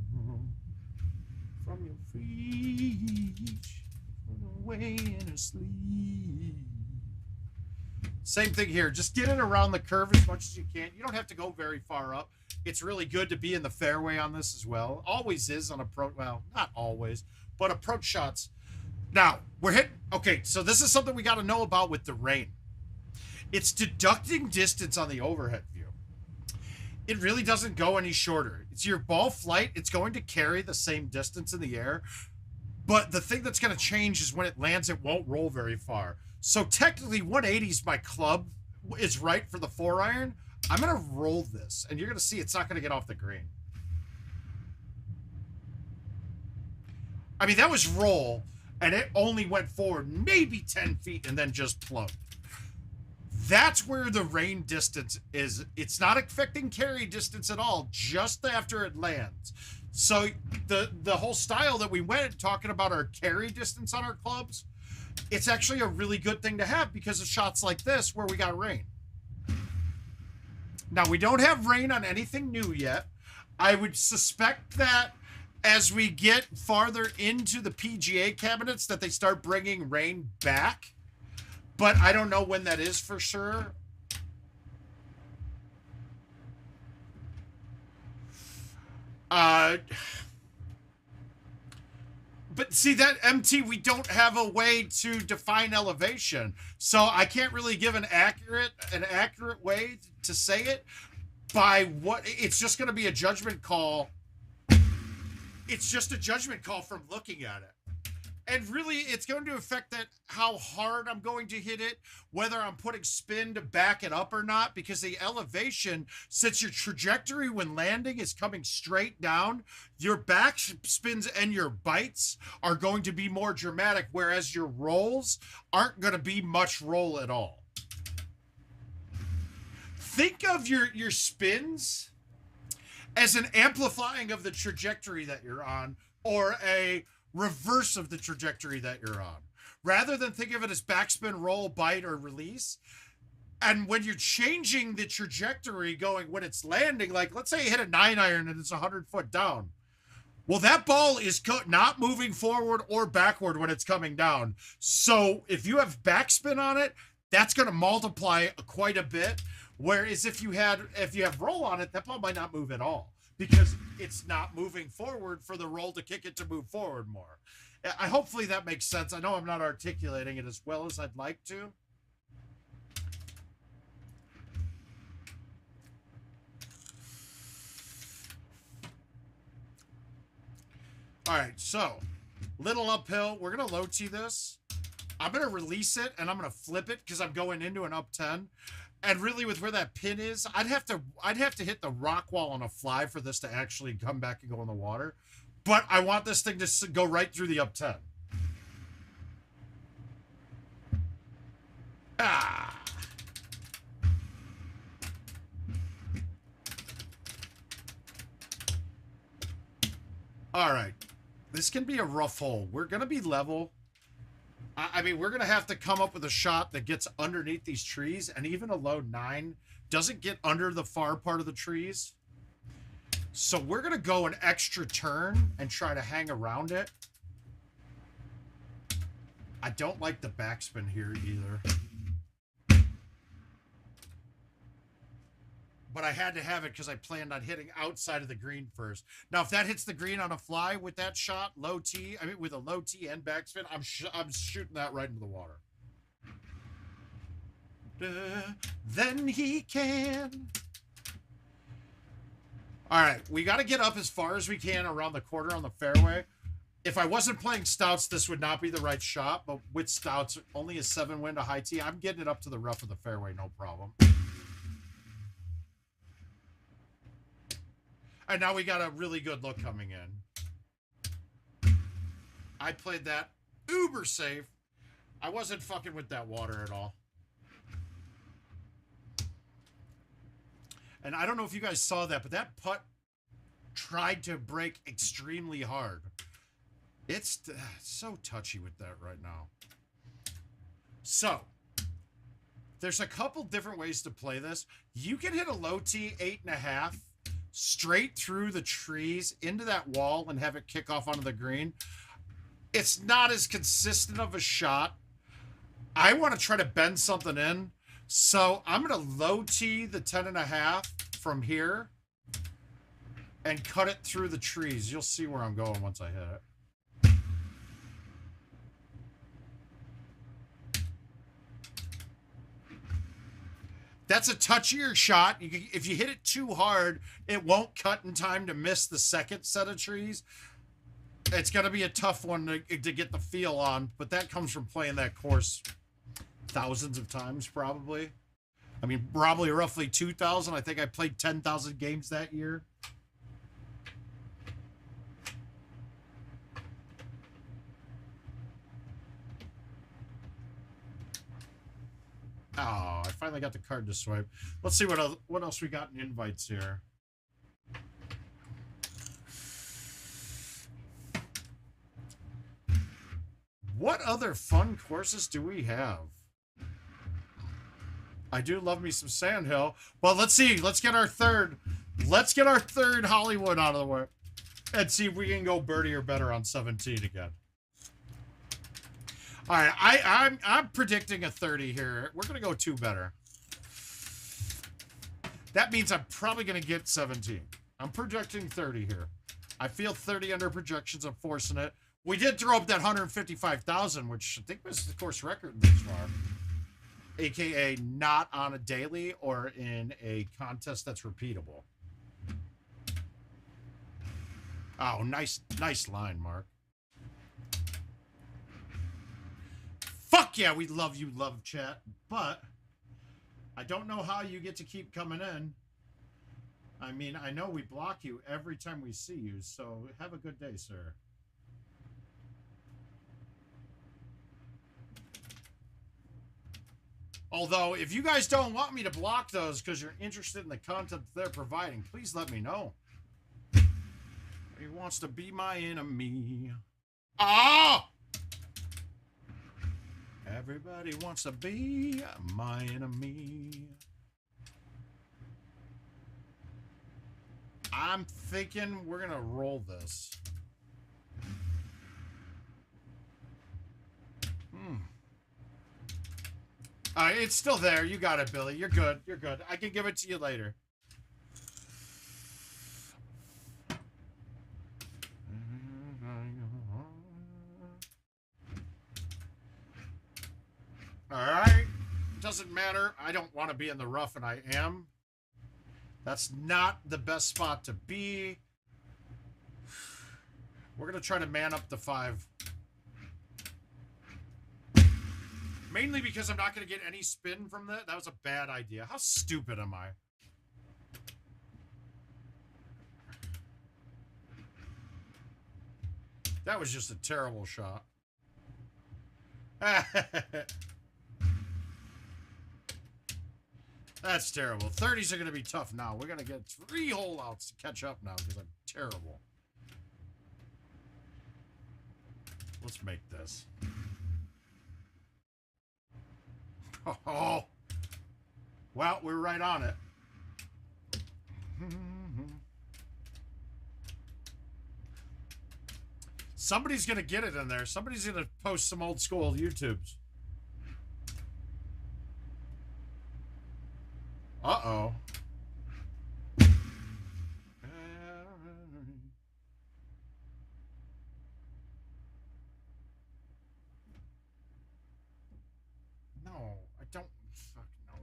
from your reach, away in her sleep. Same thing here. Just get it around the curve as much as you can. You don't have to go very far up. It's really good to be in the fairway on this as well. Always is on approach. Well, not always, but approach shots. Now, we're hitting. Okay, so this is something we got to know about with the rain. It's deducting distance on the overhead view. It really doesn't go any shorter. It's your ball flight. It's going to carry the same distance in the air. But the thing that's going to change is when it lands, it won't roll very far. So technically 180 is my club is right for the 4-iron. I'm going to roll this, and you're going to see it's not going to get off the green. I mean, that was roll, and it only went forward maybe 10 feet and then just plugged. That's where the rain distance is. It's not affecting carry distance at all, just after it lands. So the whole style that we went talking about our carry distance on our clubs, it's actually a really good thing to have because of shots like this where we got rain. Now, we don't have rain on anything new yet. I would suspect that as we get farther into the PGA cabinets that they start bringing rain back. But I don't know when that is for sure. But see, that MT, we don't have a way to define elevation. So I can't really give an accurate way to say it by what it's just going to be a judgment call. It's just a judgment call from looking at it. And really, it's going to affect that how hard I'm going to hit it, whether I'm putting spin to back it up or not, because the elevation, since your trajectory when landing is coming straight down, your back spins and your bites are going to be more dramatic, whereas your rolls aren't going to be much roll at all. Think of your spins as an amplifying of the trajectory that you're on, or a reverse of the trajectory that you're on, rather than think of it as backspin, roll, bite, or release. And when you're changing the trajectory going, when it's landing, like let's say you hit a 9-iron and it's 100 foot down. Well, that ball is not moving forward or backward when it's coming down. So if you have backspin on it, that's going to multiply quite a bit. Whereas if you have roll on it, that ball might not move at all, because it's not moving forward for the roll to kick it to move forward more. Hopefully that makes sense. I know I'm not articulating it as well as I'd like to. All right, so little uphill. We're going to low tee this. I'm going to release it, and I'm going to flip it because I'm going into an up 10. And really, with where that pin is, I'd have to hit the rock wall on a fly for this to actually come back and go in the water. But I want this thing to go right through the up 10. Ah. All right. This can be a rough hole. We're going to be level. I mean, we're going to have to come up with a shot that gets underneath these trees, and even a low 9 doesn't get under the far part of the trees. So we're going to go an extra turn and try to hang around it. I don't like the backspin here either. But I had to have it because I planned on hitting outside of the green first. Now, if that hits the green on a fly with that shot, low T, I mean, with a low T and backspin, I'm shooting that right into the water. Then he can. All right, we got to get up as far as we can around the quarter on the fairway. If I wasn't playing stouts, this would not be the right shot. But with stouts, only a 7 wind, a high T, I'm getting it up to the rough of the fairway, no problem. And now we got a really good look coming in. I played that uber safe. I wasn't fucking with that water at all. And I don't know if you guys saw that, but that putt tried to break extremely hard. It's so touchy with that right now. So, there's a couple different ways to play this. You can hit a low T 8.5 straight through the trees into that wall and have it kick off onto the green. It's not as consistent of a shot. I want to try to bend something in. So I'm going to low tee the 10.5 from here and cut it through the trees. You'll see where I'm going once I hit it. That's a touchier shot. If you hit it too hard, it won't cut in time to miss the second set of trees. It's going to be a tough one to get the feel on, but that comes from playing that course thousands of times, probably. I mean, probably roughly 2,000. I think I played 10,000 games that year. Oh, I finally got the card to swipe. Let's see what else we got in invites here. What other fun courses do we have? I do love me some Sandhill. Well, let's see. Let's get our third Hollywood out of the way. And see if we can go birdie or better on 17 again. All right, I'm predicting a 30 here. We're gonna go 2 better. That means I'm probably gonna get 17. I'm projecting 30 here. I feel 30 under projections. I'm forcing it. We did throw up that 155,000, which I think was the course record thus far. AKA not on a daily or in a contest that's repeatable. Oh, nice line, Mark. Fuck yeah, we love you, love chat. But I don't know how you get to keep coming in. I mean, I know we block you every time we see you, so have a good day, sir. Although, if you guys don't want me to block those because you're interested in the content they're providing, please let me know. He wants to be my enemy. Ah! Everybody wants to be my enemy. I'm thinking we're gonna roll this. It's still there. You got it, Billy. You're good. You're good. I can give it to you later. All right. Doesn't matter. I don't want to be in the rough, and I am. That's not the best spot to be. We're going to try to man up the 5. Mainly because I'm not going to get any spin from that. That was a bad idea. How stupid am I? That was just a terrible shot. That's terrible. 30s are going to be tough now. We're going to get 3 hole outs to catch up now because I'm terrible. Let's make this. Oh, well, we're right on it. Somebody's going to get it in there. Somebody's going to post some old school YouTubes. Uh-oh. No, I don't. Fuck no.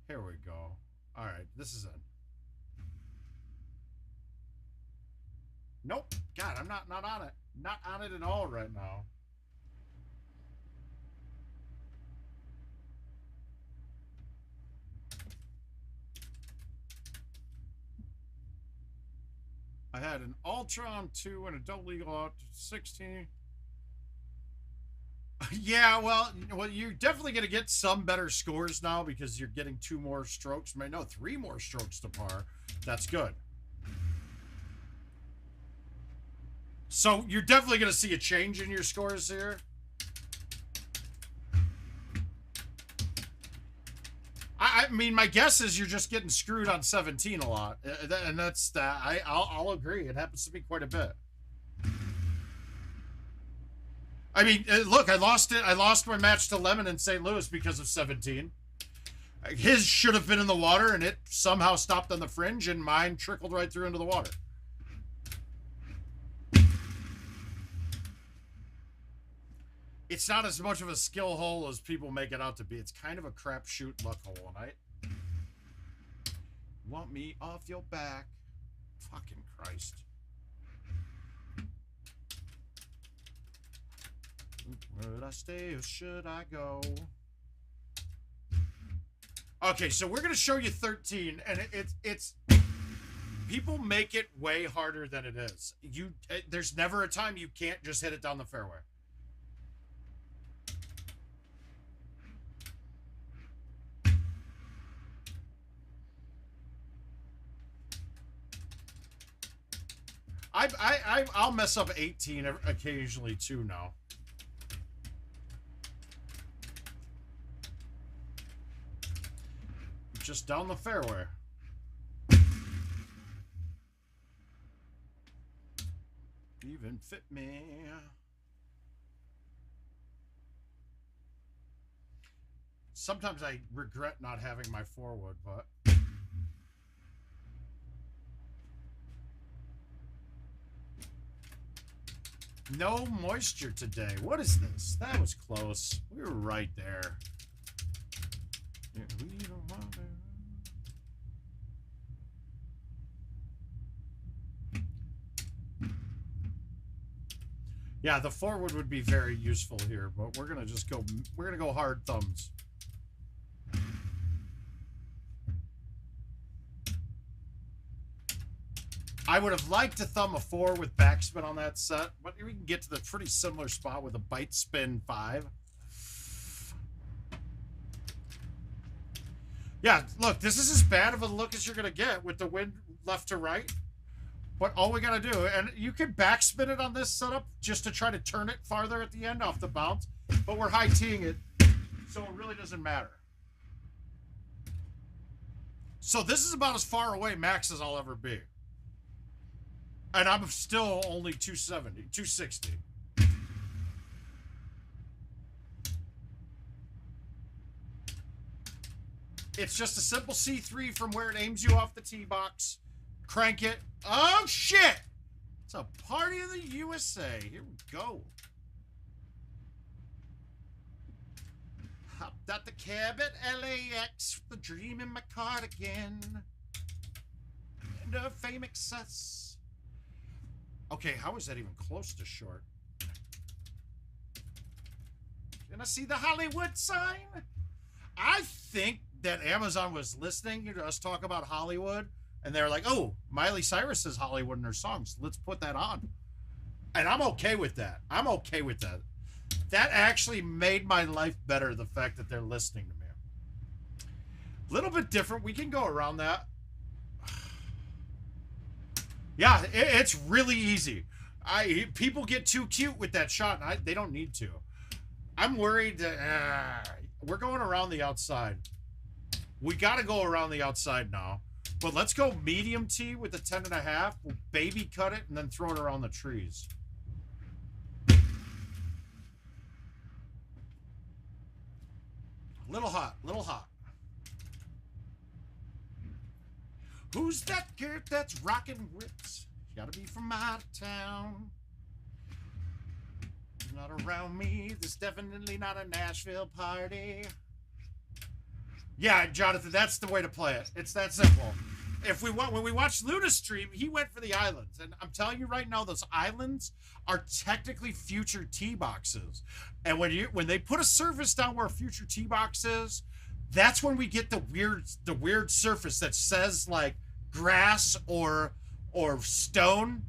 Here we go. All right, this is it. Nope. God, I'm not on it. Not on it at all right now. I had an Ultra on 2 and a double eagle out to 16. Yeah, well, you're definitely going to get some better scores now because you're getting 2 more strokes. No, 3 more strokes to par. That's good. So you're definitely going to see a change in your scores here. I mean, my guess is you're just getting screwed on 17 a lot, and that's that. I'll agree. It happens to me quite a bit. I mean, look, I lost it. I lost my match to Lemon in St. Louis because of 17. His should have been in the water, and it somehow stopped on the fringe, and mine trickled right through into the water. It's not as much of a skill hole as people make it out to be. It's kind of a crapshoot luck hole, right? Want me off your back? Fucking Christ. Should I stay or should I go? Okay, so we're going to show you 13, and it's people make it way harder than it is. There's never a time you can't just hit it down the fairway. I'll mess up 18 occasionally too now. Just down the fairway. Even fit me. Sometimes I regret not having my forward, but no moisture today. What is this? That was close. We were right there. Yeah, the forward would be very useful here, but we're gonna go hard thumbs. I would have liked to thumb a 4 with backspin on that set, but we can get to the pretty similar spot with a bite spin 5. Yeah, look, this is as bad of a look as you're going to get with the wind left to right. But all we got to do, and you can backspin it on this setup just to try to turn it farther at the end off the bounce, but we're high teeing it, so it really doesn't matter. So this is about as far away max as I'll ever be. And I'm still only 270, 260. It's just a simple C3 from where it aims you off the tee box. Crank it. Oh, shit! It's a party in the USA. Here we go. Hopped out the cab at LAX with the dream in my cardigan. And a fame excess. Okay, how is that even close to short? Can I see the Hollywood sign? I think that Amazon was listening to us talk about Hollywood, and they're like, oh, Miley Cyrus says Hollywood in her songs. Let's put that on. And I'm okay with that. I'm okay with that. That actually made my life better, the fact that they're listening to me. A little bit different. We can go around that. Yeah, it's really easy. People get too cute with that shot, and they don't need to. I'm worried that we're going around the outside. We got to go around the outside now. But let's go medium tee with the 10.5. We'll baby cut it and then throw it around the trees. Little hot, little hot. Who's that girl that's rocking whips? Gotta be from out of town. Not around me. There's definitely not a Nashville party. Yeah, Jonathan, that's the way to play it. It's that simple. When we watched Luna's stream, he went for the islands, and I'm telling you right now, those islands are technically future tee boxes. And when they put a surface down where a future tee box is, that's when we get the weird surface that says like grass or stone,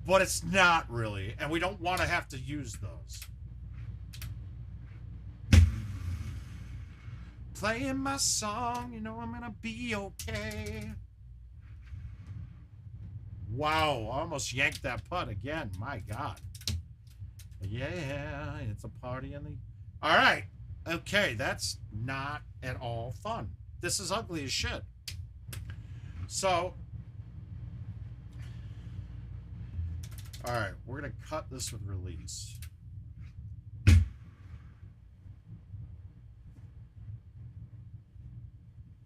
but it's not really, and we don't want to have to use those. Playing my song, you know I'm gonna be okay. Wow, I almost yanked that putt again. My God. Yeah, it's a party in the... All right. Okay, that's not at all fun. This is ugly as shit. So... All right, we're going to cut this with release.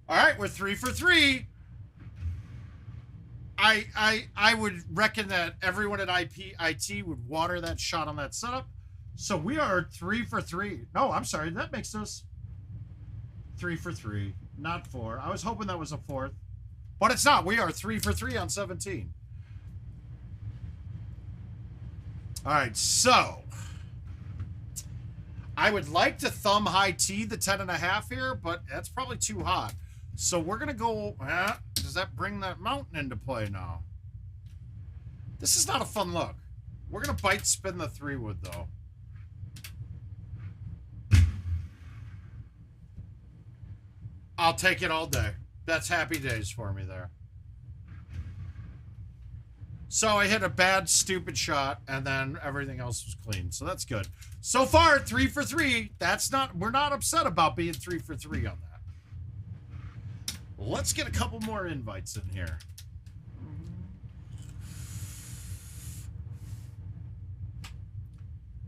All right, we're 3 for 3. I would reckon that everyone at IT would water that shot on that setup. So we are 3 for 3. No, I'm sorry. That makes us 3 for 3, not 4. I was hoping that was a 4th, but it's not. We are 3 for 3 on 17. All right, so I would like to thumb high tee the 10.5 here, but that's probably too hot. So we're going to go, does that bring that mountain into play now? This is not a fun look. We're going to bite spin the 3-wood, though. I'll take it all day. That's happy days for me there. So I hit a bad, stupid shot, and then everything else was clean. So that's good. So far, 3 for 3. We're not upset about being 3 for 3 on that. Let's get a couple more invites in here.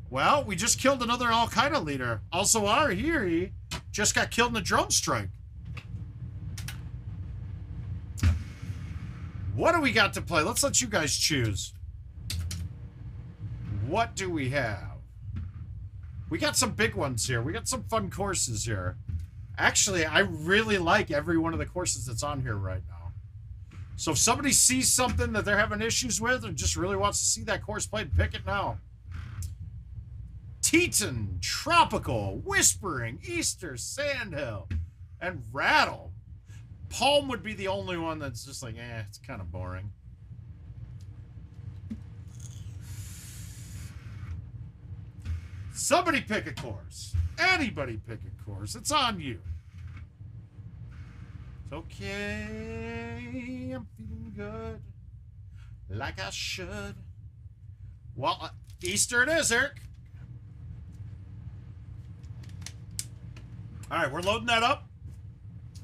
Well, we just killed another Al-Qaeda leader. Also, our Hiri just got killed in a drone strike. What do we got to play? Let's let you guys choose. What do we have? We got some big ones here. We got some fun courses here. Actually, I really like every one of the courses that's on here right now. So if somebody sees something that they're having issues with or just really wants to see that course played, pick it now. Teton, Tropical, Whispering, Easter, Sandhill, and Rattle. Palm would be the only one that's just like, it's kind of boring. Somebody pick a course. Anybody pick a course. It's on you. It's okay. I'm feeling good. Like I should. Well, Easter it is, Eric. All right, we're loading that up.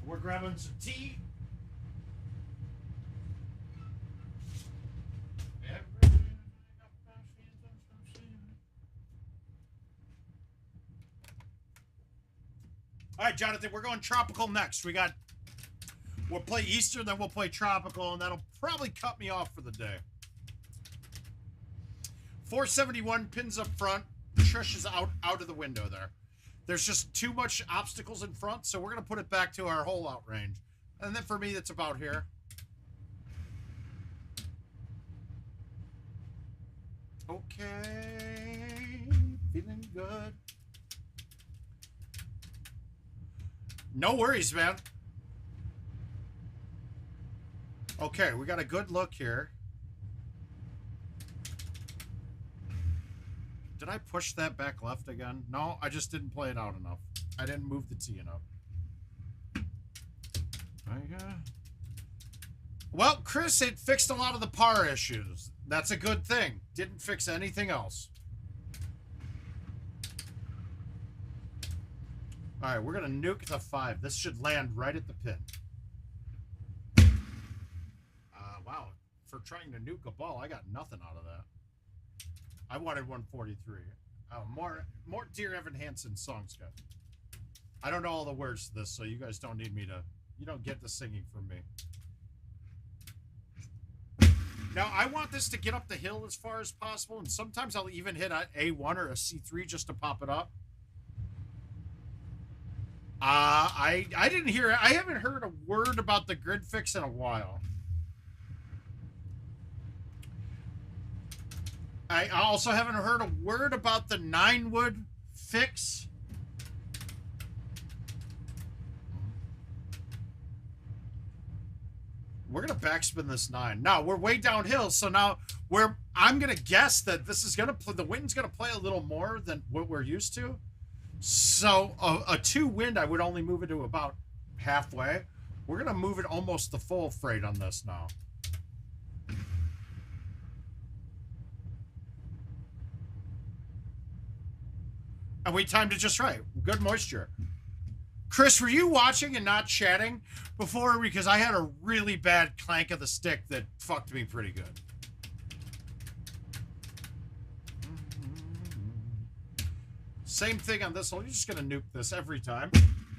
We're grabbing some tea. All right, Jonathan, we're going tropical next. We'll play Easter, then we'll play tropical, and that'll probably cut me off for the day. 471 pins up front. Trish is out of the window there. There's just too much obstacles in front, so we're going to put it back to our hole-out range. And then for me, that's about here. Okay. Feeling good. No worries, man. Okay, we got a good look here. Did I push that back left again? No, I just didn't play it out enough. I didn't move the tee enough. Well, Chris, it fixed a lot of the par issues. That's a good thing. Didn't fix anything else. All right, we're going to nuke the 5. This should land right at the pin. Wow, for trying to nuke a ball, I got nothing out of that. I wanted 143. More Dear Evan Hansen songs, guys. I don't know all the words to this, so you guys don't need me to... You don't get the singing from me. Now, I want this to get up the hill as far as possible, and sometimes I'll even hit an A1 or a C3 just to pop it up. I didn't hear... I haven't heard a word about the grid fix in a while. I also haven't heard a word about the 9-wood fix. We're going to backspin this 9. Now, we're way downhill, so now I'm going to guess that this is going to play, the wind's going to play a little more than what we're used to. So, a 2 wind, I would only move it to about halfway. We're going to move it almost the full freight on this now. And we timed it just right. Good moisture. Chris, were you watching and not chatting before? Because I had a really bad clank of the stick that fucked me pretty good. Same thing on this hole. You're just going to nuke this every time.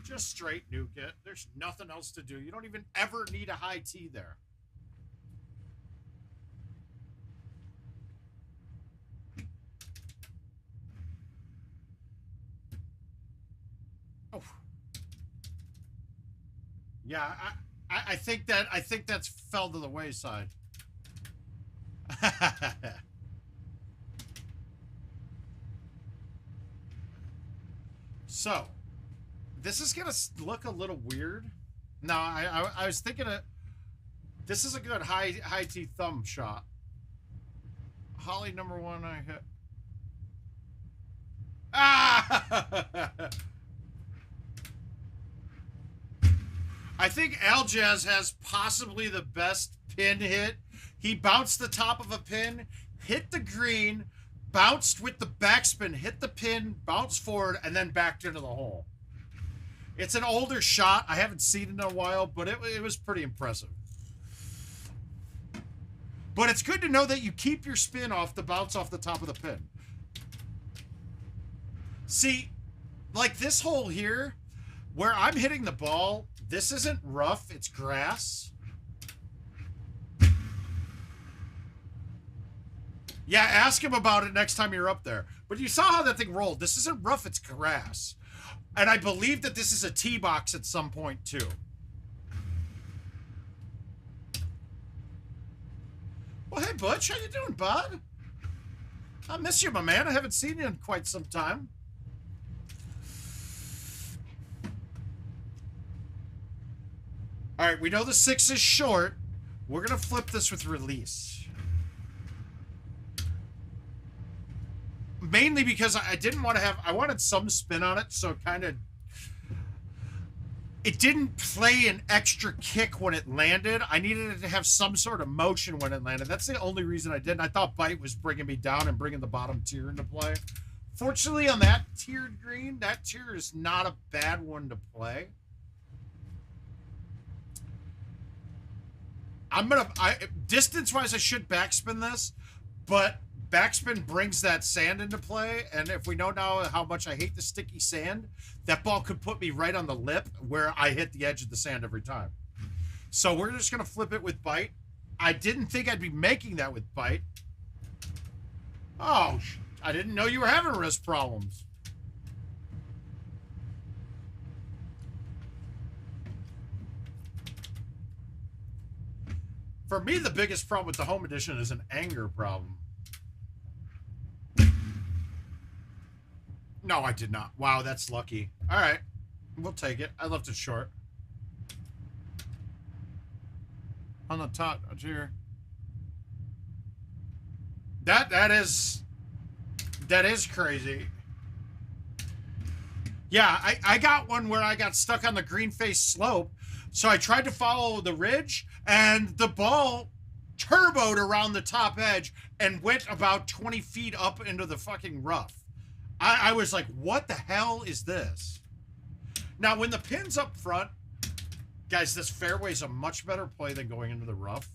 Just straight nuke it. There's nothing else to do. You don't even ever need a high tee there. Oh. Yeah, I think that's fell to the wayside. So, this is gonna look a little weird. No, I was thinking this is a good high tee thumb shot. Holly number 1 I hit. Ah! I think Aljaz has possibly the best pin hit He bounced the top of a pin, hit the green, bounced with the backspin, hit the pin, bounced forward, and then backed into the hole. It's an older shot. I haven't seen it in a while, but it was pretty impressive. But it's good to know that you keep your spin off the bounce off the top of the pin. See, like this hole here, where I'm hitting the ball, this isn't rough, it's grass. Yeah, ask him about it next time you're up there. But you saw how that thing rolled. This isn't rough, it's grass. And I believe that this is a tee box at some point, too. Well, hey, Butch, how you doing, bud? I miss you, my man. I haven't seen you in quite some time. All right, we know the 6 is short. We're going to flip this with release. Mainly because I didn't want to have... I wanted some spin on it, so kind of... It didn't play an extra kick when it landed. I needed it to have some sort of motion when it landed. That's the only reason I didn't. I thought bite was bringing me down and bringing the bottom tier into play. Fortunately, on that tiered green, that tier is not a bad one to play. Distance-wise, I should backspin this, but backspin brings that sand into play, and if we know now how much I hate the sticky sand, that ball could put me right on the lip where I hit the edge of the sand every time. So we're just going to flip it with bite. I didn't think I'd be making that with bite. Oh, I didn't know you were having wrist problems. For me, the biggest problem with the home edition is an anger problem. No, I did not. Wow, that's lucky. All right. We'll take it. I left it short. On the top here. That is crazy. Yeah, I got one where I got stuck on the green face slope. So I tried to follow the ridge, and the ball turboed around the top edge and went about 20 feet up into the fucking rough. I was like, what the hell is this? Now, when the pin's up front, guys, this fairway's a much better play than going into the rough.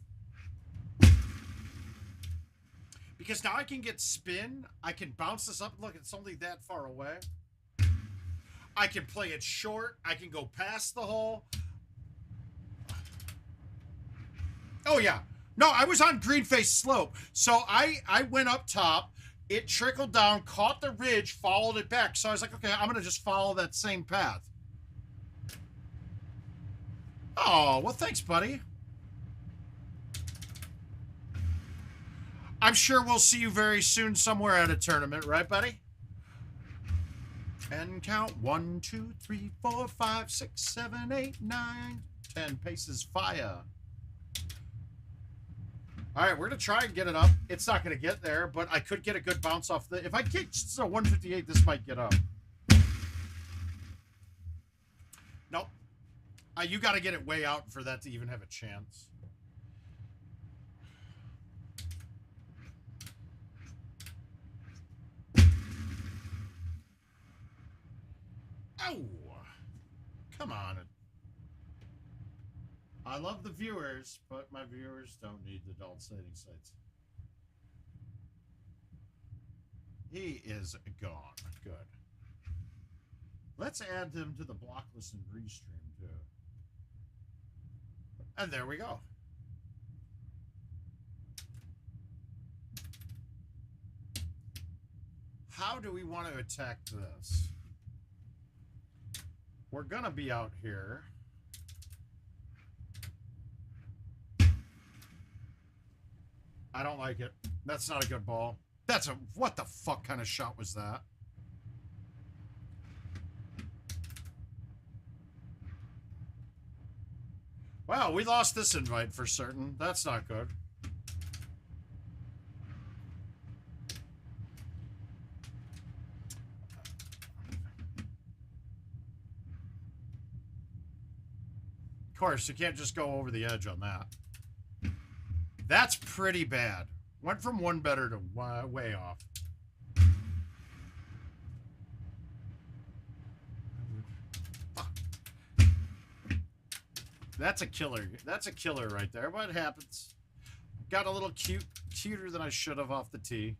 Because now I can get spin. I can bounce this up. Look, it's only that far away. I can play it short. I can go past the hole. Oh, yeah. No, I was on green face slope. So I went up top. It trickled down, caught the ridge, followed it back. So I was like, okay, I'm going to just follow that same path. Oh, well, thanks, buddy. I'm sure we'll see you very soon somewhere at a tournament, right, buddy? And count 1, 2, 3, 4, 5, 6, 7, 8, 9, 10 paces fire. All right, we're going to try and get it up. It's not going to get there, but I could get a good bounce off the... If I get just a 158, this might get up. Nope. You got to get it way out for that to even have a chance. Oh! Come on. I love the viewers, but my viewers don't need the adult setting sites. He is gone. Good. Let's add him to the block list and restream, too. And there we go. How do we want to attack this? We're going to be out here. I don't like it. That's not a good ball. That's a... What the fuck kind of shot was that? Wow, we lost this invite for certain. That's not good. Of course, you can't just go over the edge on that. That's pretty bad. Went from one better to way off. That's a killer. That's a killer right there. What happens? Got a little cuter than I should have off the tee.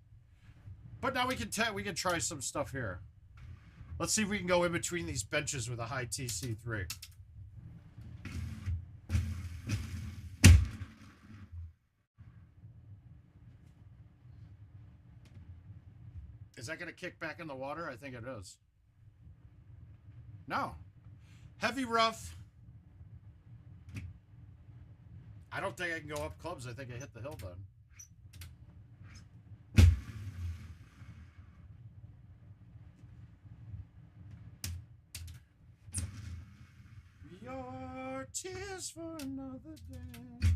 But now we can try some stuff here. Let's see if we can go in between these benches with a high TC3. Is that going to kick back in the water? I think it is. No. Heavy rough. I don't think I can go up clubs. I think I hit the hill then. Your tears for another day.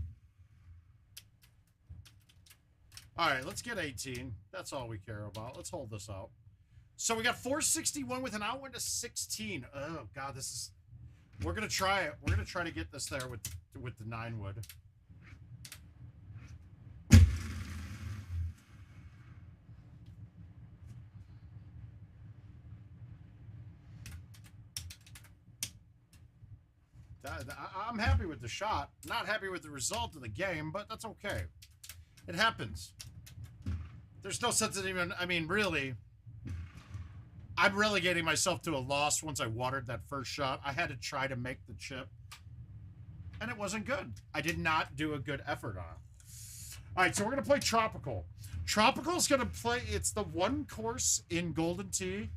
All right, let's get 18. That's all we care about. Let's hold this out. So we got 461 with an outwind of 16. Oh God, this is. We're gonna try it. We're gonna try to get this there with the 9 wood. I'm happy with the shot. Not happy with the result of the game, but that's okay. It happens. There's no sense in even, I mean, really, I'm relegating myself to a loss once I watered that first shot. I had to try to make the chip, and it wasn't good. I did not do a good effort on it. All right, so we're going to play Tropical. Tropical is going to play, it's the one course in Golden Tee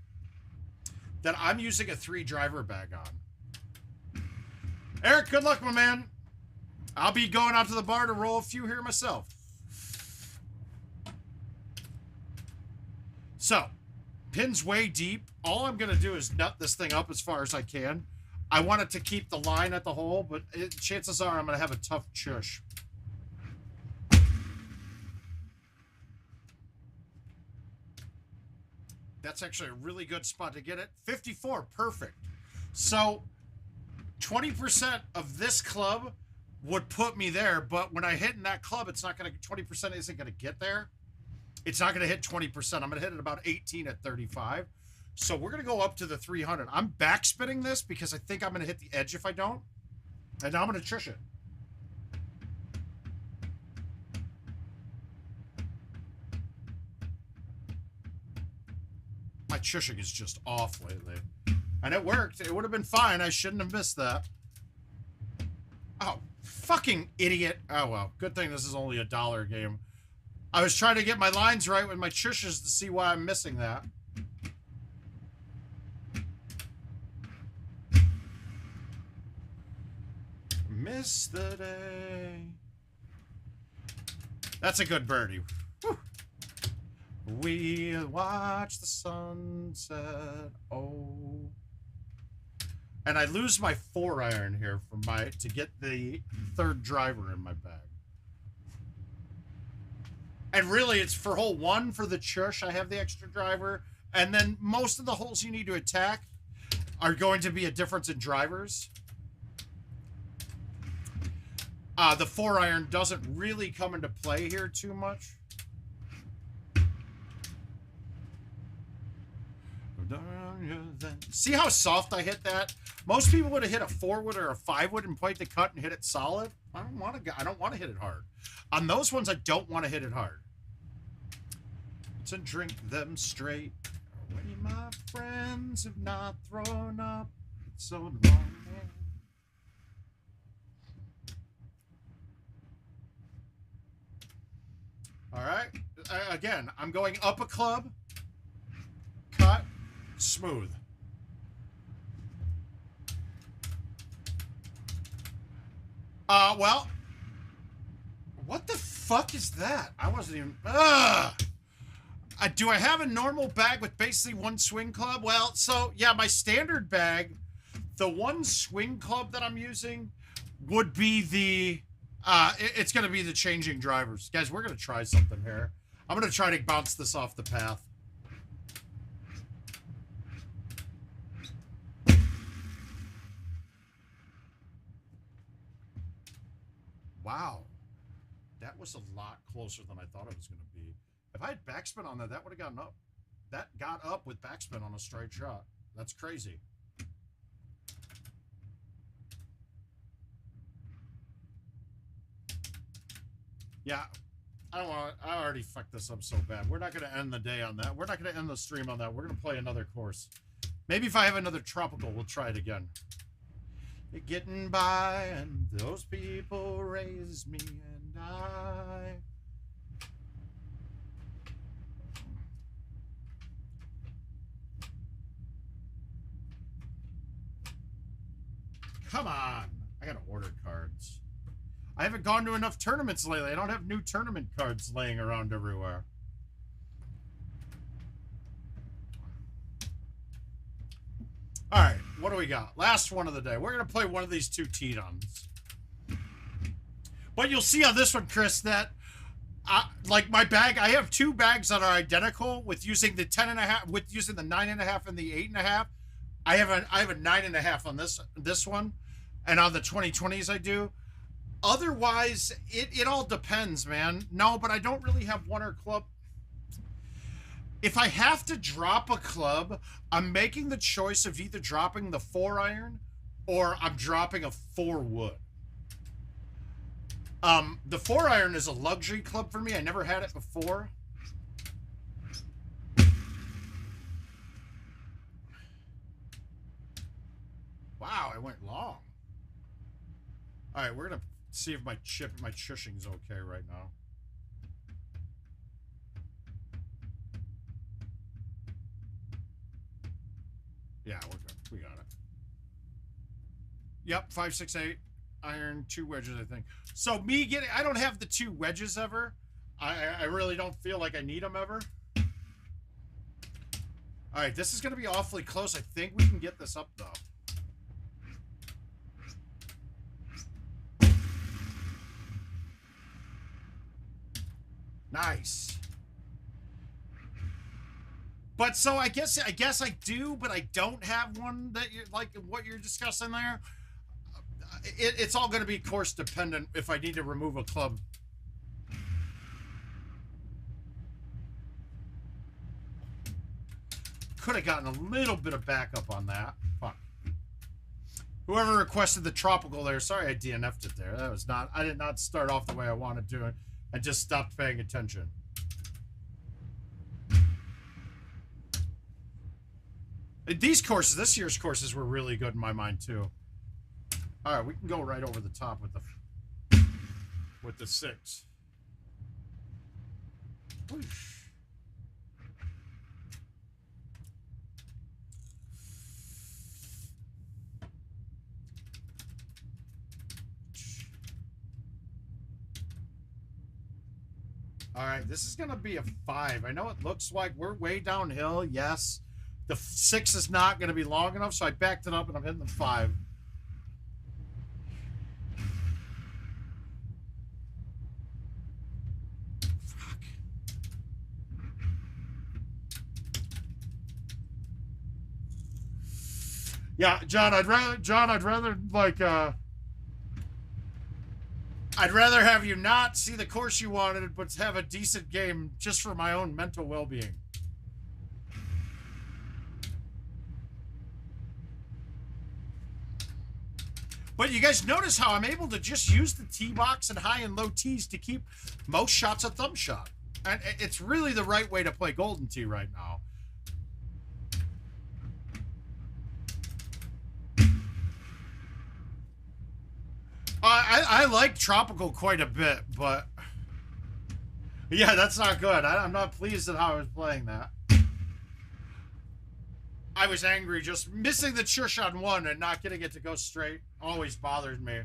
that I'm using a 3-driver bag on. Eric, good luck, my man. I'll be going out to the bar to roll a few here myself. So, pin's way deep. All I'm going to do is nut this thing up as far as I can. I want it to keep the line at the hole, but chances are I'm going to have a tough chush. That's actually a really good spot to get it. 54, perfect. So, 20% of this club would put me there, but when I hit in that club, it's not going to, 20% isn't going to get there. It's not going to hit 20%. I'm going to hit it about 18 at 35. So we're going to go up to the 300. I'm backspinning this because I think I'm going to hit the edge if I don't. And now I'm going to trish it. My trishing is just off lately. And it worked. It would have been fine. I shouldn't have missed that. Oh, fucking idiot. Oh, well. Good thing this is only a $1 game. I was trying to get my lines right with my trishes to see why I'm missing that. Miss the day. That's a good birdie. Whew. We'll watch the sunset. Oh. And I lose my 4-iron here for to get the 3rd driver in my bag. And really, it's for hole 1 for the chush. I have the extra driver. And then most of the holes you need to attack are going to be a difference in drivers. The 4-iron doesn't really come into play here too much. See how soft I hit that? Most people would have hit a 4-wood or a 5-wood and played the cut and hit it solid. I don't want to hit it hard. On those ones, I don't want to hit it hard. To drink them straight. When my friends have not thrown up so long. All right. Again, I'm going up a club. Cut. Smooth. Well, what the fuck is that? I wasn't even, do I have a normal bag with basically 1 swing club? Well, so yeah, my standard bag, the 1 swing club that I'm using would be the, it's going to be the changing drivers. Guys, we're going to try something here. I'm going to try to bounce this off the path. Wow. That was a lot closer than I thought it was going to be. If I had backspin on that, that would have gotten up. That got up with backspin on a straight shot. That's crazy. Yeah, I don't want to, I already fucked this up so bad. We're not going to end the day on that. We're not going to end the stream on that. We're going to play another course. Maybe if I have another tropical, we'll try it again. Getting by, and those people raise me, and I... Come on. I gotta order cards. I haven't gone to enough tournaments lately. I don't have new tournament cards laying around everywhere. All right, what do we got? Last one of the day. We're going to play one of these two Tetons. But you'll see on this one, Chris, that like my bag, I have two bags that are identical with using the 10.5, with using the 9.5 and the 8.5. I have a 9.5 on this one, and on the 2020s I do. Otherwise, it all depends, man. No, but I don't really have one or club. If I have to drop a club, I'm making the choice of either dropping the 4-iron or I'm dropping a 4-wood. The 4-iron is a luxury club for me. I never had it before. Wow, I went long. All right, we're gonna see if my chushing's okay right now. Yeah, we're good. We got it. Yep, 5, 6, 8 iron, 2 wedges, I think. So me getting, I don't have the 2 wedges ever. I really don't feel like I need them ever. All right, this is gonna be awfully close. I think we can get this up though. Nice. But so I guess I do, but I don't have one that you're like what you're discussing there. It's all going to be course dependent if I need to remove a club. Could have gotten a little bit of backup on that. Fuck. Whoever requested the tropical there, sorry I DNF'd it there. That was not, I did not start off the way I wanted to. I just stopped paying attention. These courses, this year's courses were really good in my mind too. All right, we can go right over the top with the 6. Whoosh. All right, this is going to be a 5. I know it looks like we're way downhill, yes. The 6 is not going to be long enough, so I backed it up and I'm hitting the 5. Fuck. Yeah, John, I'd rather like I'd rather have you not see the course you wanted, but have a decent game just for my own mental well-being. But you guys notice how I'm able to just use the tee box and high and low tees to keep most shots a thumb shot. And it's really the right way to play Golden Tee right now. I like Tropical quite a bit, but yeah, that's not good. I'm not pleased at how I was playing that. I was angry. Just missing the chush on 1 and not getting it to go straight always bothers me.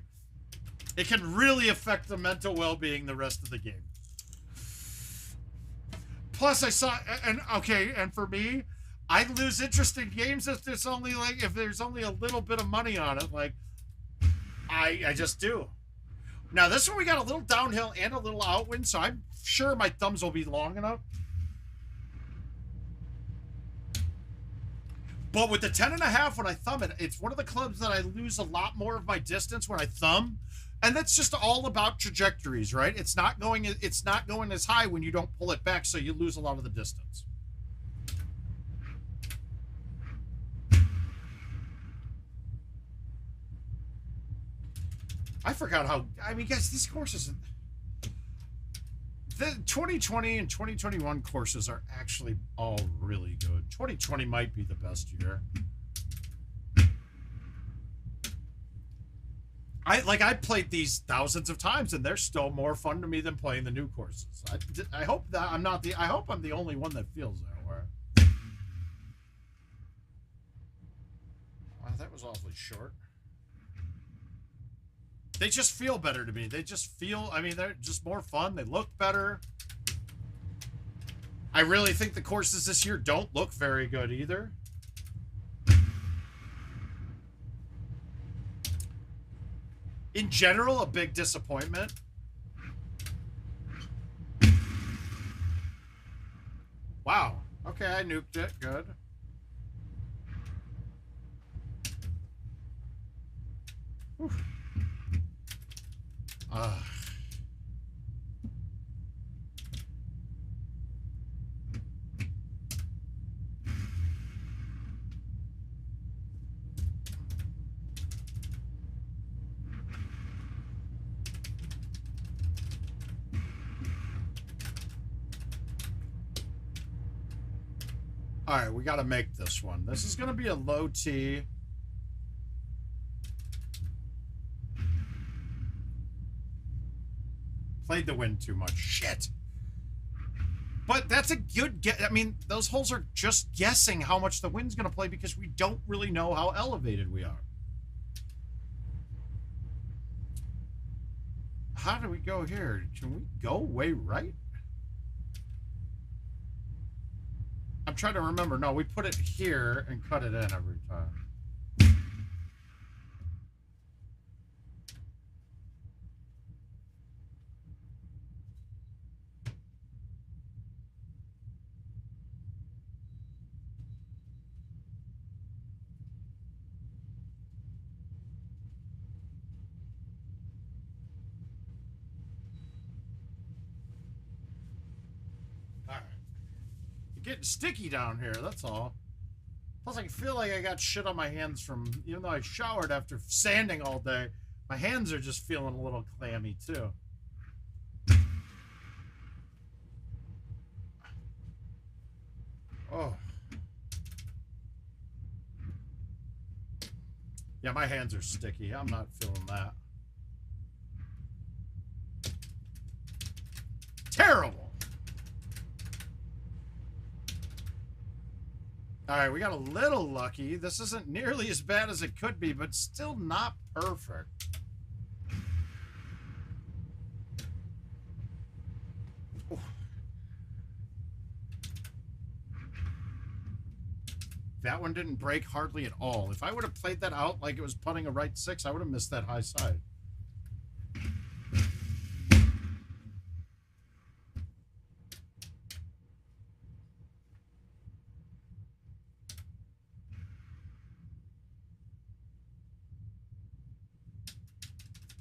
It can really affect the mental well-being the rest of the game. Plus, I saw, and okay, and for me, I lose interest in games if there's only a little bit of money on it. Like, I just do. Now, this one we got a little downhill and a little outwind, so I'm sure my thumbs will be long enough. But with the 10.5, when I thumb it, it's one of the clubs that I lose a lot more of my distance when I thumb And that's just all about trajectories, right? It's not going as high when you don't pull it back, so you lose a lot of the distance. I forgot how, I mean, guys, these courses, the 2020 and 2021 courses are actually all really good. 2020 might be the best year. I played these thousands of times, and they're still more fun to me than playing the new courses. I hope that I'm not I hope I'm the only one that feels that way. Wow, that was awfully short. They just feel better to me. They just feel, I mean, they're just more fun. They look better. I really think the courses this year don't look very good either. In general, a big disappointment. Wow. Okay, I nuked it. Good. Whew. All right, we got to make this one. This is going to be a low tee. Played the wind too much. Shit. But that's a good guess. I mean, those holes are just guessing how much the wind's going to play because we don't really know how elevated we are. How do we go here? Can we go way right? I'm trying to remember. No, we put it here and cut it in every time. Getting sticky down here, that's all. Plus, I feel like I got shit on my hands from, even though I showered after sanding all day, my hands are just feeling a little clammy, too. Oh. Yeah, my hands are sticky. I'm not feeling that. Terrible. All right, we got a little lucky. This isn't nearly as bad as it could be, but still not perfect. Ooh. That one didn't break hardly at all. If I would have played that out like it was putting a right six, I would have missed that high side.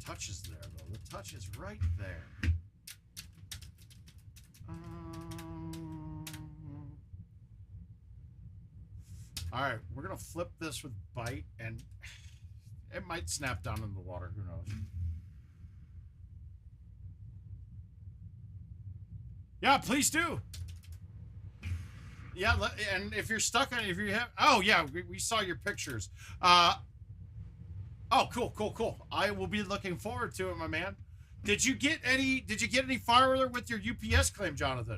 Touch is there, though. The touch is right there. All right, we're going to flip this with bite, and it might snap down in the water. Who knows? Yeah, please do. Yeah, and if you're stuck on, if you have, oh yeah, we saw your pictures. Oh, cool, cool, cool. I will be looking forward to it, my man. Did you get any farther with your UPS claim, Jonathan?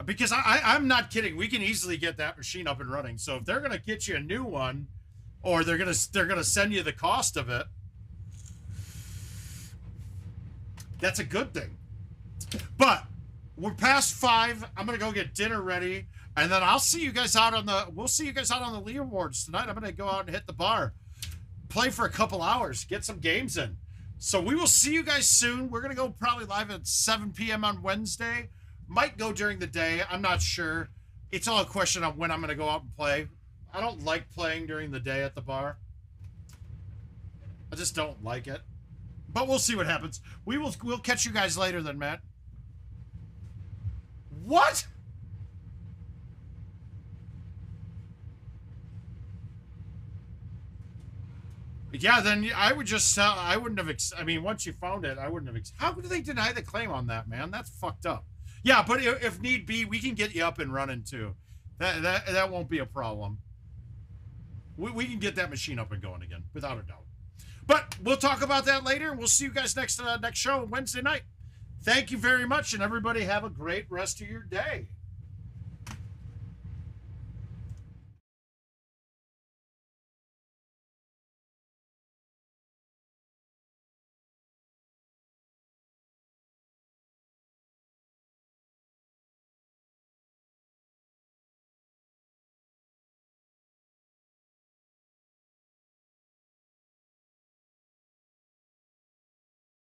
Because I'm not kidding. We can easily get that machine up and running. So if they're going to get you a new one, or they're gonna send you the cost of it, that's a good thing. But we're past 5. I'm gonna go get dinner ready, and then I'll see you guys out on the. We'll see you guys out on the leaderboards tonight. I'm gonna go out and hit the bar, play for a couple hours, get some games in. So we will see you guys soon. We're going to go probably live at 7 p.m. on Wednesday. Might go during the day. I'm not sure. It's all a question of when I'm going to go out and play. I don't like playing during the day at the bar. I just don't like it. But we'll see what happens. We'll catch you guys later then, Matt. What? Yeah, then I would just sell. I wouldn't have. I mean, once you found it, I wouldn't have. How could they deny the claim on that, man? That's fucked up. Yeah, but if need be, we can get you up and running too. That won't be a problem. We can get that machine up and going again, without a doubt. But we'll talk about that later. We'll see you guys next show Wednesday night. Thank you very much, and everybody have a great rest of your day.